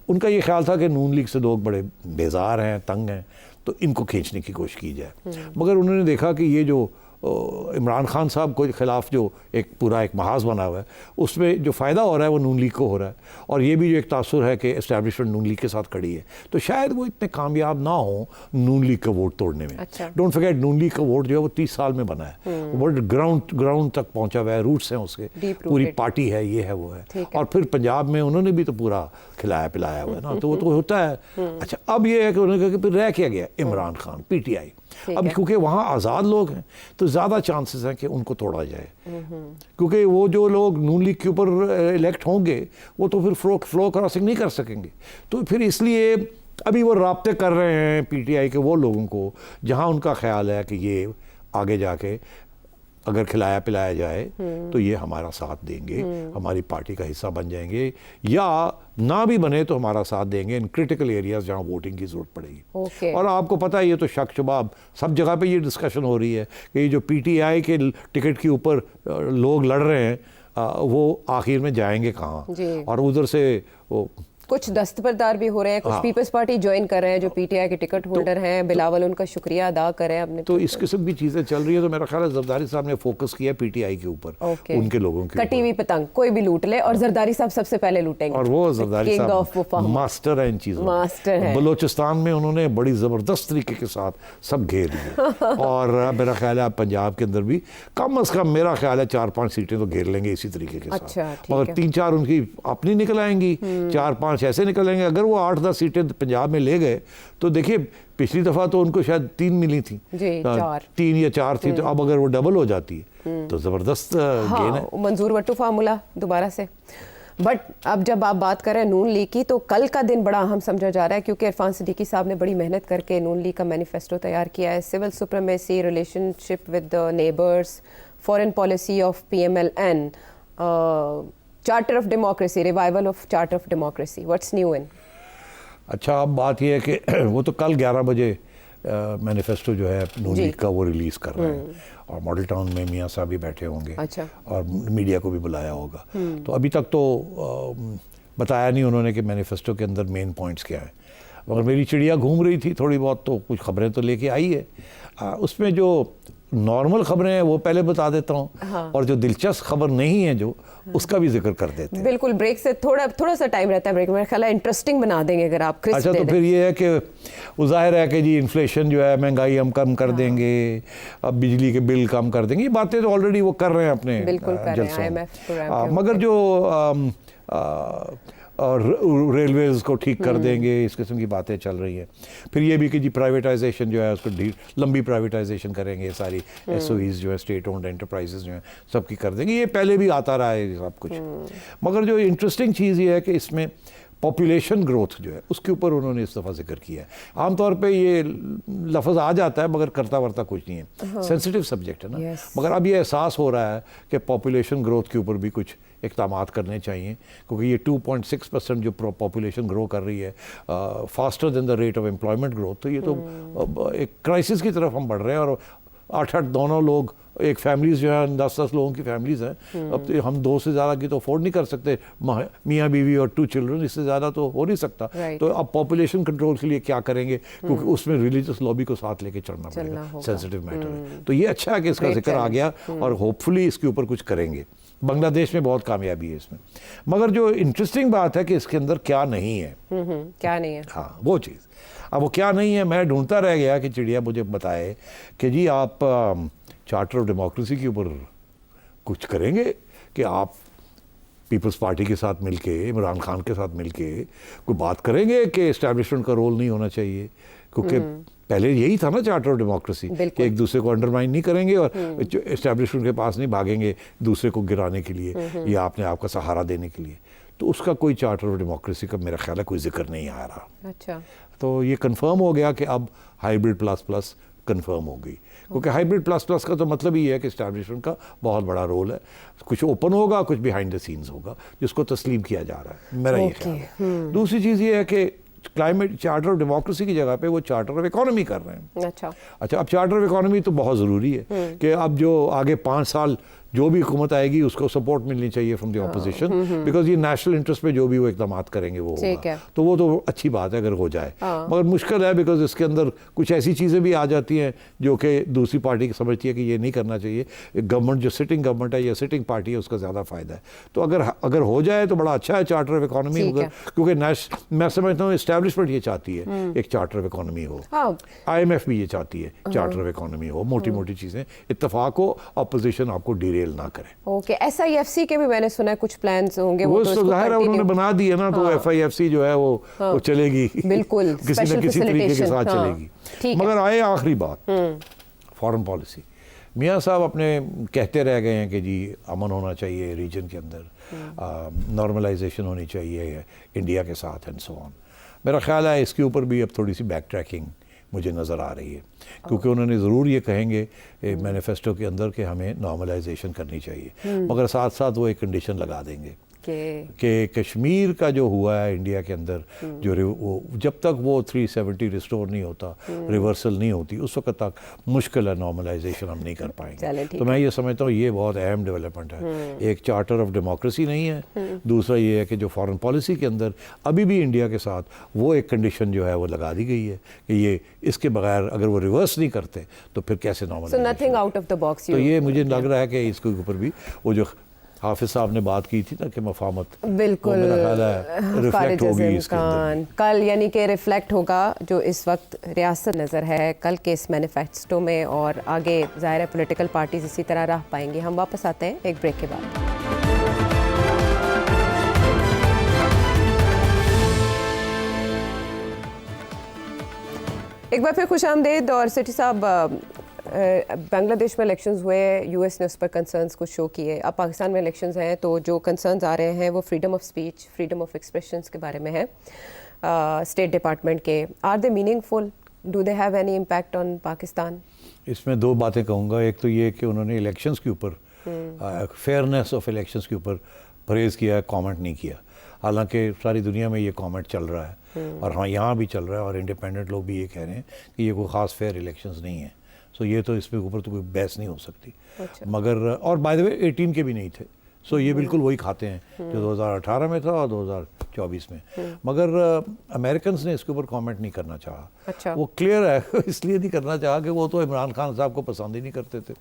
उनका ये ख्याल था कि नून लीग से लोग बड़े बेजार हैं, तंग हैं, तो इनको खींचने की कोशिश की जाए। मगर उन्होंने देखा कि ये जो इमरान खान साहब के ख़िलाफ़ जो एक महाज बना हुआ है, उसमें जो फ़ायदा हो रहा है वो नून लीग को हो रहा है, और ये भी जो एक तासुर है कि एस्टैब्लिशमेंट नून लीग के साथ खड़ी है, तो शायद वो इतने कामयाब ना हो नून लीग का वोट तोड़ने में। अच्छा। डोंट फॉरगेट, नून लीग का वोट जो है वो 30 साल में बना है, वो ग्राउंड तक पहुँचा हुआ है, रूट्स हैं उसके, पूरी पार्टी है, ये है वो है। और फिर पंजाब में उन्होंने भी तो पूरा खिलाया पिलाया हुआ है ना, तो वो तो होता है। अच्छा, अब ये है कि उन्होंने कहा कि फिर रह क्या गया, इमरान खान, PTI। अब क्योंकि वहाँ आज़ाद लोग हैं तो ज़्यादा चांसेस हैं कि उनको तोड़ा जाए, क्योंकि वो जो लोग नून लीग के ऊपर इलेक्ट होंगे वो तो फिर फ्लो क्रॉसिंग नहीं कर सकेंगे। तो फिर इसलिए अभी वो राब्ते कर रहे हैं PTI के वो लोगों को जहाँ उनका ख्याल है कि ये आगे जाके अगर खिलाया पिलाया जाए तो ये हमारा साथ देंगे, हमारी पार्टी का हिस्सा बन जाएंगे, या ना भी बने तो हमारा साथ देंगे इन क्रिटिकल एरियाज जहाँ वोटिंग की ज़रूरत पड़ेगी। और आपको पता है ये तो शक शुबाब सब जगह पे ये डिस्कशन हो रही है कि ये जो PTI के टिकट के ऊपर लोग लड़ रहे हैं वो आखिर में जाएंगे कहाँ, और उधर से वो कुछ दस्तबरदार भी हो रहे हैं, कुछ पीपल्स पार्टी ज्वाइन कर रहे हैं जो पीटीआई के टिकट होल्डर हैं, बिलावल उनका शुक्रिया अदा करें अपने। तो इस किस्म की चीज़ें चल रही है, तो मेरा ख्याल है जरदारी साहब ने फोकस किया पीटीआई के ऊपर, उनके लोगों के कटी हुई पतंग कोई भी लूट ले और जरदारी साहब सबसे पहले लूटेंगे, और वो जरदारी साहब मास्टर है इन चीज़ों, मास्टर है। बलोचिस्तान में उन्होंने बड़ी ज़बरदस्त तरीके के साथ सब घेर लिया और मेरा ख्याल है पंजाब के अंदर भी कम अज़ कम मेरा ख्याल है 4-5 सीटें तो घेर लेंगे इसी तरीके के साथ। मगर 3-4 उनकी अपनी निकल आएंगी, 4-5 ऐसे निकलेंगे। अगर वो 8-10 सीटें पंजाब में ले गए तो देखिए पिछली दफ़ा तो उनको शायद 3 मिली थी, 3 या 4 थी, तो अब अगर वो डबल हो जाती है तो ज़बरदस्त गेन है। मंजूर वट्टू फार्मूला दोबारा से। बट अब जब आप बात करें नून लीग की, तो कल का दिन बड़ा अहम समझा जा रहा है क्योंकि इरफान सिद्दीकी साहब ने बड़ी मेहनत करके नून लीग का मैनिफेस्टो तैयार किया है। Civil supremacy, relationship with the neighbours, foreign policy of PMLN, charter of democracy, revival of charter of democracy. What's new in? अच्छा, अब बात यह है कि वो तो कल 11 बजे मैनिफेस्टो जो है नून लीग का वो रिलीज़ कर रहे हैं और मॉडल टाउन में मियाँ साहब भी बैठे होंगे। अच्छा। और मीडिया को भी बुलाया होगा। तो अभी तक तो बताया नहीं उन्होंने कि मैनिफेस्टो के अंदर मेन पॉइंट्स क्या है, मगर मेरी चिड़िया घूम रही थी थोड़ी बहुत, तो कुछ खबरें तो लेके आई है। उसमें जो नॉर्मल खबरें हैं वो पहले बता देता हूँ, हाँ। और जो दिलचस्प खबर नहीं है जो उसका भी जिक्र कर देते हैं। बिल्कुल, ब्रेक से थोड़ा सा टाइम रहता है ब्रेक में, मेरा ख्याल है इंटरेस्टिंग बना देंगे अगर आप क्रिस्प अच्छा, तो फिर ये है कि वो जाहिर है कि जी इन्फ्लेशन जो है, महंगाई हम कम कर देंगे, अब बिजली के बिल कम कर देंगे, ये बातें तो ऑलरेडी वो कर रहे हैं अपने जलसों। मगर जो और रेलवेज़ को ठीक कर देंगे, इस किस्म की बातें चल रही हैं। फिर ये भी कि जी प्राइवेटाइजेशन जो है उसको लंबी प्राइवेटाइजेशन करेंगे, सारी SOEs जो है, स्टेट ओन्ड एंटरप्राइजेज जो हैं सबकी कर देंगे। ये पहले भी आता रहा है सब कुछ। मगर जो इंटरेस्टिंग चीज़ ये है कि इसमें पॉपुलेशन ग्रोथ जो है उसके ऊपर उन्होंने इस दफ़ा जिक्र किया है। आमतौर पे ये लफ्ज़ आ जाता है मगर करता वर्ता कुछ नहीं है, सेंसिटिव सब्जेक्ट है ना। मगर अब ये एहसास हो रहा है कि पॉपुलेशन ग्रोथ के ऊपर भी कुछ इक़दामात करने चाहिए, क्योंकि ये 2.6% जो पॉपुलेशन ग्रो कर रही है, faster than the rate of employment growth, तो ये तो एक क्राइसिस की तरफ हम बढ़ रहे हैं। और 8-8 दोनों लोग, एक फैमिलीज जो है 10-10 लोगों की फैमिलीज हैं। अब तो हम 2 से ज़्यादा की तो अफोर्ड नहीं कर सकते, मियाँ बीवी और 2 चिल्ड्रन, इससे ज़्यादा तो हो नहीं सकता। तो अब पॉपुलेशन कंट्रोल के लिए क्या करेंगे, क्योंकि उसमें रिलीजियस लॉबी को साथ लेके चलना पड़ेगा, सेंसिटिव मैटर है। तो ये अच्छा है कि इसका जिक्र आ गया और होपफुली इसके ऊपर कुछ करेंगे। बांग्लादेश में बहुत कामयाबी है इसमें। मगर जो इंटरेस्टिंग बात है कि इसके अंदर क्या नहीं है, क्या नहीं है, हाँ वो चीज़। अब वो क्या नहीं है, मैं ढूंढता रह गया कि चिड़िया मुझे बताए कि जी आप चार्टर ऑफ डेमोक्रेसी के ऊपर कुछ करेंगे, कि आप पीपल्स पार्टी के साथ मिलके, इमरान खान के साथ मिलके कोई बात करेंगे कि एस्टैब्लिशमेंट का रोल नहीं होना चाहिए, क्योंकि पहले यही था ना चार्टर ऑफ डेमोक्रेसी, कि एक दूसरे को अंडरमाइन नहीं करेंगे और एस्टैब्लिशमेंट के पास नहीं भागेंगे दूसरे को गिराने के लिए या अपने आप का सहारा देने के लिए। तो उसका कोई चार्टर ऑफ डेमोक्रेसी का मेरा ख्याल है कोई जिक्र नहीं आ रहा। अच्छा, तो ये कंफर्म हो गया कि अब हाइब्रिड प्लस प्लस कंफर्म हो गई, क्योंकि हाइब्रिड प्लस प्लस का तो मतलब ही है कि एस्टैब्लिशमेंट का बहुत बड़ा रोल है, कुछ ओपन होगा, कुछ बिहाइंड द सीन्स होगा, जिसको तस्लीम किया जा रहा है, मेरा ये ख्याल है। दूसरी चीज़ ये है कि क्लाइमेट चार्टर ऑफ डेमोक्रेसी की जगह पे वो चार्टर ऑफ इकोनॉमी कर रहे हैं। अच्छा, अब चार्टर ऑफ इकोनॉमी तो बहुत ज़रूरी है कि अब जो आगे 5 साल जो भी हुकूमत आएगी उसको सपोर्ट मिलनी चाहिए फ्रॉम द ऑपोजिशन, बिकॉज ये नेशनल इंटरेस्ट पे जो भी वो इकदाम करेंगे वो होगा, तो वो तो अच्छी बात है अगर हो जाए। मगर मुश्किल है, बिकॉज इसके अंदर कुछ ऐसी चीज़ें भी आ जाती हैं जो कि दूसरी पार्टी समझती है कि ये नहीं करना चाहिए। गवर्नमेंट जो सिटिंग गवर्नमेंट है या सिटिंग पार्टी है उसका ज़्यादा फ़ायदा है। तो अगर हो जाए तो बड़ा अच्छा है चार्टर ऑफ इकोनॉमी, क्योंकि मैं समझता हूँ इस्टेब्लिशमेंट ये चाहती है एक चार्टर ऑफ इकोनॉमी हो, IMF भी ये चाहती है चार्टर ऑफ इकोनॉमी हो, मोटी मोटी चीज़ें इत्तेफाक हो, अपोजिशन आपको डिरेल ना करे। ओके, SIFC के भी मैंने सुना है कुछ प्लान्स होंगे, वो तो जाहिर है उन्होंने बना दी है ना, तो FIFC जो है वो चलेगी, बिल्कुल किसी न किसी तरीके के साथ चलेगी। मगर आए आखिरी बात, फॉरेन पॉलिसी। मियाँ साहब अपने कहते रह गए हैं कि जी अमन होना चाहिए रीजन के अंदर, नॉर्मलाइजेशन होनी चाहिए इंडिया के साथ एंड सो ऑन। मेरा ख्याल है इसके ऊपर भी अब थोड़ी सी बैक ट्रैकिंग मुझे नज़र आ रही है, क्योंकि उन्होंने ज़रूर ये कहेंगे मैनिफेस्टो के अंदर कि हमें नॉर्मलाइजेशन करनी चाहिए, मगर साथ साथ वो एक कंडीशन लगा देंगे कि कश्मीर का जो हुआ है इंडिया के अंदर, वो जब तक वो 370 रिस्टोर नहीं होता, रिवर्सल नहीं होती, उस वक्त तक मुश्किल है, नॉर्मलाइजेशन हम नहीं कर पाएंगे। तो मैं ये समझता हूँ ये बहुत अहम डेवलपमेंट है। एक चार्टर ऑफ डेमोक्रेसी नहीं है, दूसरा ये है कि जो फॉरेन पॉलिसी के अंदर अभी भी इंडिया के साथ वो एक कंडीशन जो है वो लगा दी गई है कि ये इसके बगैर अगर वो रिवर्स नहीं करते तो फिर कैसे normalisation. So nothing out of the box. तो ये मुझे लग रहा है कि इसके ऊपर भी वो जो हाफिज साहब ने बात की थी ना कि मफामत, बिल्कुल, मेरा ख्याल है रिफ्लेक्ट होगी इसके अंदर। कल यानी कि रिफ्लेक्ट होगा जो इस वक्त रियासत नज़र है कल के इस मैनिफेस्टो में, और आगे ज़ाहिर है पॉलिटिकल पार्टीज इसी तरह रह पाएंगी। हम वापस आते हैं एक ब्रेक के बाद। एक बार फिर खुशामदीद। और सेठी साहब, बांग्लादेश में इलेक्शंस हुए, यूएस ने उस पर कंसर्न्स को शो किए। अब पाकिस्तान में इलेक्शंस हैं तो जो कंसर्न्स आ रहे हैं वो freedom of speech, freedom of expressions के बारे में है स्टेट डिपार्टमेंट के। Are they meaningful? Do they have any impact on Pakistan? इसमें दो बातें कहूँगा। एक तो ये कि उन्होंने इलेक्शंस के ऊपर, फेयरनेस ऑफ इलेक्शंस के ऊपर परहेज़ किया, कमेंट नहीं किया। हालांकि सारी दुनिया में ये कमेंट चल रहा है और हाँ यहाँ भी चल रहा है, और इंडिपेंडेंट लोग भी ये कह रहे हैं कि ये कोई ख़ास फेयर इलेक्शंस नहीं है। सो ये तो इसके ऊपर तो कोई बहस नहीं हो सकती। अच्छा। मगर और बाय द वे 18 के भी नहीं थे। सो ये बिल्कुल वही खाते हैं जो 2018 में था और 2024 में। मगर अमेरिकन ने इसके ऊपर कमेंट नहीं करना चाहा। अच्छा। वो क्लियर है इसलिए नहीं करना चाहा कि वो तो इमरान खान साहब को पसंद ही नहीं करते थे।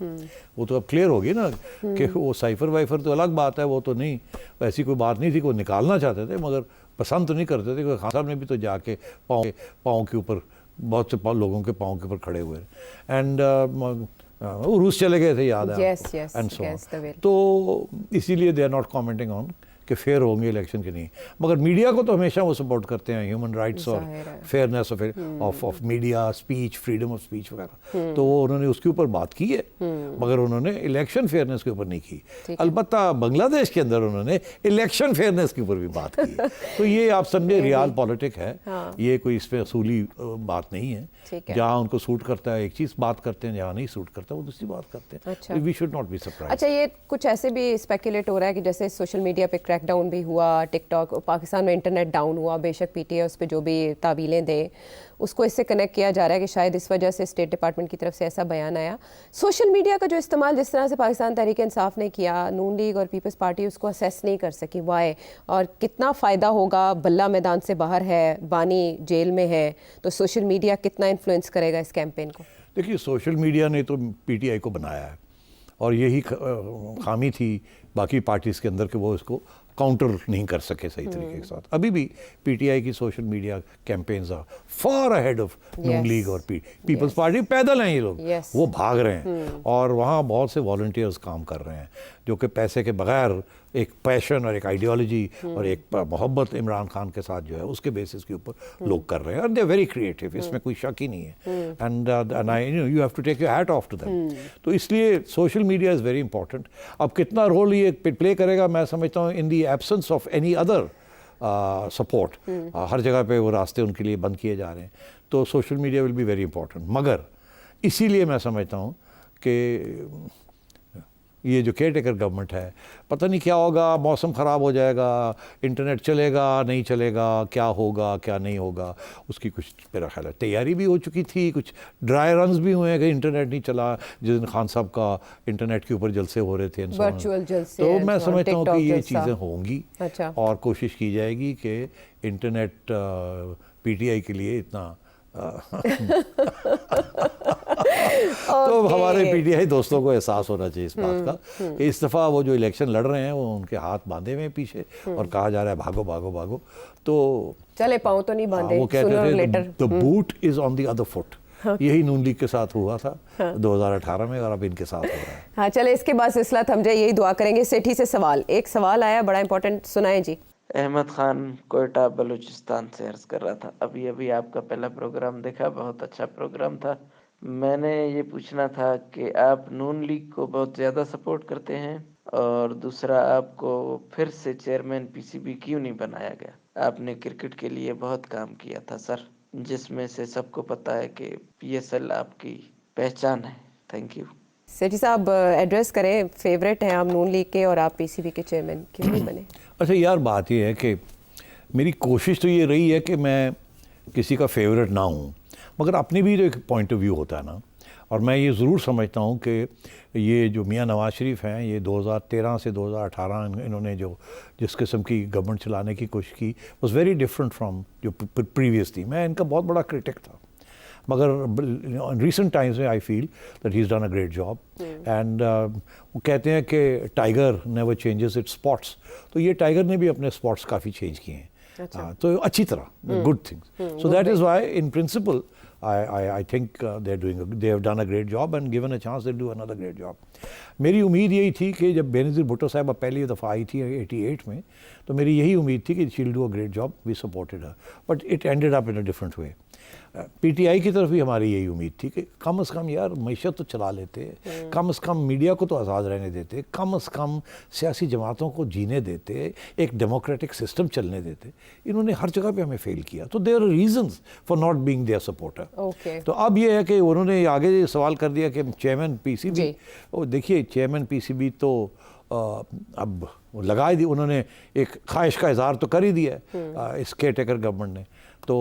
वो तो अब क्लियर होगी ना कि वो साइफर वाइफर तो अलग बात है, वो तो नहीं, ऐसी कोई बात नहीं थी, कोई निकालना चाहते थे मगर पसंद तो नहीं करते थे। क्योंकि खान साहब ने भी तो जाके पाँव के ऊपर, बहुत से लोगों के पाँव के ऊपर खड़े हुए, एंड वो रूस चले गए थे, याद है एंड सो। तो इसीलिए they are not commenting on कि फेयर होंगे इलेक्शन के नहीं। मगर मीडिया को तो हमेशा वो सपोर्ट करते हैं, ह्यूमन राइट्स और fairness of media, speech, freedom of speech वगैरह। तो वो उन्होंने उसके ऊपर बात की है, मगर उन्होंने इलेक्शन फेयरनेस के ऊपर नहीं की। अलबत्ता बांग्लादेश के अंदर उन्होंने इलेक्शन फेयरनेस के ऊपर भी बात की है। तो ये आप समझे रियल पॉलिटिक है। ये कोई इस पर असूली बात नहीं है। जहाँ उनको सूट करता है एक चीज़ बात करते हैं, जहाँ नहीं सूट करता वो दूसरी बात करते हैं। We should not be surprised. अच्छा, ये कुछ ऐसे भी स्पेकुलेट हो रहा है कि जैसे सोशल मीडिया पे क्रैकडाउन भी हुआ, टिकटॉक, पाकिस्तान में इंटरनेट डाउन हुआ, बेशक पीटीआई उस पर जो भी तावीलें दे, उसको इससे कनेक्ट किया जा रहा है कि शायद इस वजह से स्टेट डिपार्टमेंट की तरफ से ऐसा बयान आया। सोशल मीडिया का जो इस्तेमाल जिस तरह से पाकिस्तान तहरीक इंसाफ ने किया, नून लीग और पीपल्स पार्टी उसको असेस नहीं कर सकी, वाई, और कितना फ़ायदा होगा? बल्ला मैदान से बाहर है, बानी जेल में है, तो सोशल मीडिया कितना इन्फ्लुएंस करेगा इस कैंपेन को? देखिए, सोशल मीडिया ने तो पीटीआई को बनाया है और यही खामी थी बाकी पार्टीज़ के अंदर कि वो इसको काउंटर नहीं कर सके सही तरीके के साथ। अभी भी पीटीआई की social media campaigns are far ahead of Noon League और पीपल्स पार्टी। पैदल हैं ये लोग, वो भाग रहे हैं और वहाँ बहुत से वॉलंटियर्स काम कर रहे हैं जो कि पैसे के बगैर एक पैशन और एक आइडियोलॉजी और एक मोहब्बत इमरान खान के साथ जो है उसके बेसिस के ऊपर लोग कर रहे हैं। और दे आर वेरी क्रिएटिव, इसमें कोई शक ही नहीं है। And I you have to take your hat off to them. तो इसलिए social media is very important. अब कितना रोल ये प्ले करेगा, मैं समझता हूँ in the absence of any other support, हर जगह पे वो रास्ते उनके लिए बंद किए जा रहे हैं, तो social media will be very important. मगर इसीलिए मैं समझता हूँ कि ये जो केयर टेकर गवर्नमेंट है, पता नहीं क्या होगा, मौसम ख़राब हो जाएगा, इंटरनेट चलेगा नहीं चलेगा, क्या होगा क्या नहीं होगा, उसकी कुछ मेरा ख्याल है तैयारी भी हो चुकी थी। कुछ ड्राई रन्स भी हुए हैं कि इंटरनेट नहीं चला, जिस दिन खान साहब का इंटरनेट के ऊपर जलसे हो रहे थे, वर्चुअल जलसे। तो मैं समझता हूँ कि ये चीज़ें होंगी। अच्छा। और कोशिश की जाएगी कि इंटरनेट पीटीआई के लिए इतना तो हमारे पीटीआई दोस्तों को एहसास होना चाहिए इस बात का कि इस दफ़ा वो जो इलेक्शन लड़ रहे हैं वो उनके हाथ बांधे हुए हैं पीछे और कहा जा रहा है भागो भागो भागो, तो चले पाँव तो नहीं बांधे। वो कहते थे the boot is on the other foot. यही नून लीग के साथ हुआ था 2018 में और अब इनके साथ हो रहा है। हाँ, चले इसके बाद सिलसिला थम जाए, यही दुआ करेंगे। सेठी से सवाल, एक सवाल आया बड़ा इंपॉर्टेंट, सुनाए जी। अहमद खान कोयटा बलूचिस्तान से अर्ज कर रहा था, अभी अभी आपका पहला प्रोग्राम देखा, बहुत अच्छा प्रोग्राम था। मैंने ये पूछना था कि आप नून लीग को बहुत ज़्यादा सपोर्ट करते हैं, और दूसरा आपको फिर से चेयरमैन पीसीबी क्यों नहीं बनाया गया? आपने क्रिकेट के लिए बहुत काम किया था सर, जिसमें से सबको पता है कि पीएसएल आपकी पहचान है। Thank you. सेठी साहब एड्रेस करें, फेवरेट हैं आप नून लीग के और आप पीसीबी के चेयरमैन, क्यों नहीं बने? अच्छा यार, बात ये है कि मेरी कोशिश तो ये रही है कि मैं किसी का फेवरेट ना हूँ, मगर अपनी भी तो एक पॉइंट ऑफ व्यू होता है ना। और मैं ये ज़रूर समझता हूँ कि ये जो मियाँ नवाज शरीफ हैं, ये 2013 से 2018 इन्होंने जो जिस किस्म की गवर्नमेंट चलाने की कोशिश की वॉज वेरी डिफरेंट फ्राम जो प्रीवियस थी। मैं इनका बहुत बड़ा क्रिटिक था, मगर रिसेंट टाइम्स में I feel that he is done a great job. And वो कहते हैं कि tiger never changes it's spots, तो ये टाइगर ने भी अपने स्पॉट्स काफ़ी चेंज किए हैं। तो अच्छी तरह good things, so that is why in principle I think they have done a great job, and given a chance they'll do another great job. मेरी उम्मीद यही थी कि जब बेनज़ीर भुट्टो साहब पहली दफ़ा आई थी 88 में, तो मेरी यही उम्मीद थी कि she'll do a great job, we supported her, but it ended up in a different way. PTI की तरफ भी हमारी यही उम्मीद थी कि कम से कम यार मईशत तो चला लेते, कम से कम मीडिया को तो आज़ाद रहने देते, कम से कम सियासी जमातों को जीने देते, एक डेमोक्रेटिक सिस्टम चलने देते। इन्होंने हर जगह पे हमें फेल किया, तो there are reasons for not being their supporter. तो अब ये है कि उन्होंने आगे सवाल कर दिया कि चेयरमैन पीसीबी, और देखिए चेयरमैन पीसीबी तो अब लगा ही दी, उन्होंने एक ख्वाहिश का इजहार तो कर ही दिया है इस केयर टेकर गवर्नमेंट ने। तो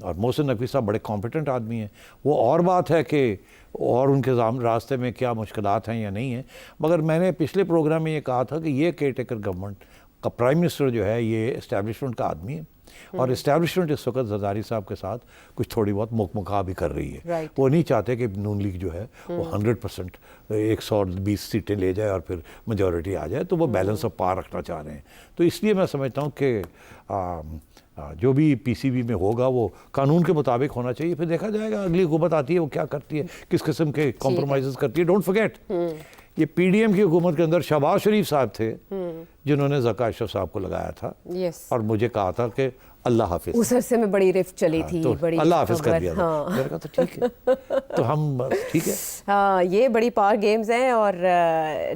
और मोहसिन नकवी साहब बड़े कॉम्पिटेंट आदमी हैं, वो और बात है कि और उनके रास्ते में क्या मुश्किलात हैं या नहीं हैं, मगर मैंने पिछले प्रोग्राम में ये कहा था कि ये केयर टेकर गवर्नमेंट का प्राइम मिनिस्टर जो है ये इस्टेब्लिशमेंट का आदमी है, और इस्टेब्लिशमेंट इस वक्त जरदारी साहब के साथ कुछ थोड़ी बहुत मुकमुका भी कर रही है। वो नहीं चाहते कि नून लीग जो है वो 100% 120 सीटें ले जाए और फिर मेजॉरिटी आ जाए, तो वो बैलेंस ऑफ पावर रखना चाह रहे हैं। तो इसलिए मैं समझता हूँ कि जो भी पीसीबी में होगा वो कानून के मुताबिक होना चाहिए, फिर देखा जाएगा अगली हुकूमत आती है वो क्या करती है, किस किस्म के कॉम्प्रोमाइज़ करती है। डोंट फॉरगेट ये पीडीएम की हुकूमत के अंदर शहबाज शरीफ साहब थे जिन्होंने ज़का अशरफ साहब को लगाया था, और मुझे कहा था कि अल्लाह हाफिज़। उस अरसे में बड़ी रिफ्ट चली थी, तो बड़ी अल्लाह हाफिज़ कर दिया था। हाँ। मैंने कहा तो ठीक है, तो हम ठीक है। हाँ, ये बड़ी पावर गेम्स हैं और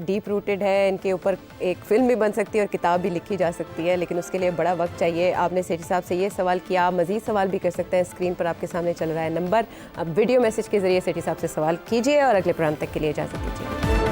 डीप रूटेड है, इनके ऊपर एक फिल्म भी बन सकती है और किताब भी लिखी जा सकती है, लेकिन उसके लिए बड़ा वक्त चाहिए। आपने सेठी साहब से ये सवाल किया, आप मज़ीद सवाल भी कर सकते हैं, स्क्रीन पर आपके सामने चल रहा है नंबर, अब वीडियो मैसेज के ज़रिए सेठी साहब से सवाल कीजिए और अगले प्रोग्राम तक के लिए इजाज़त दीजिए।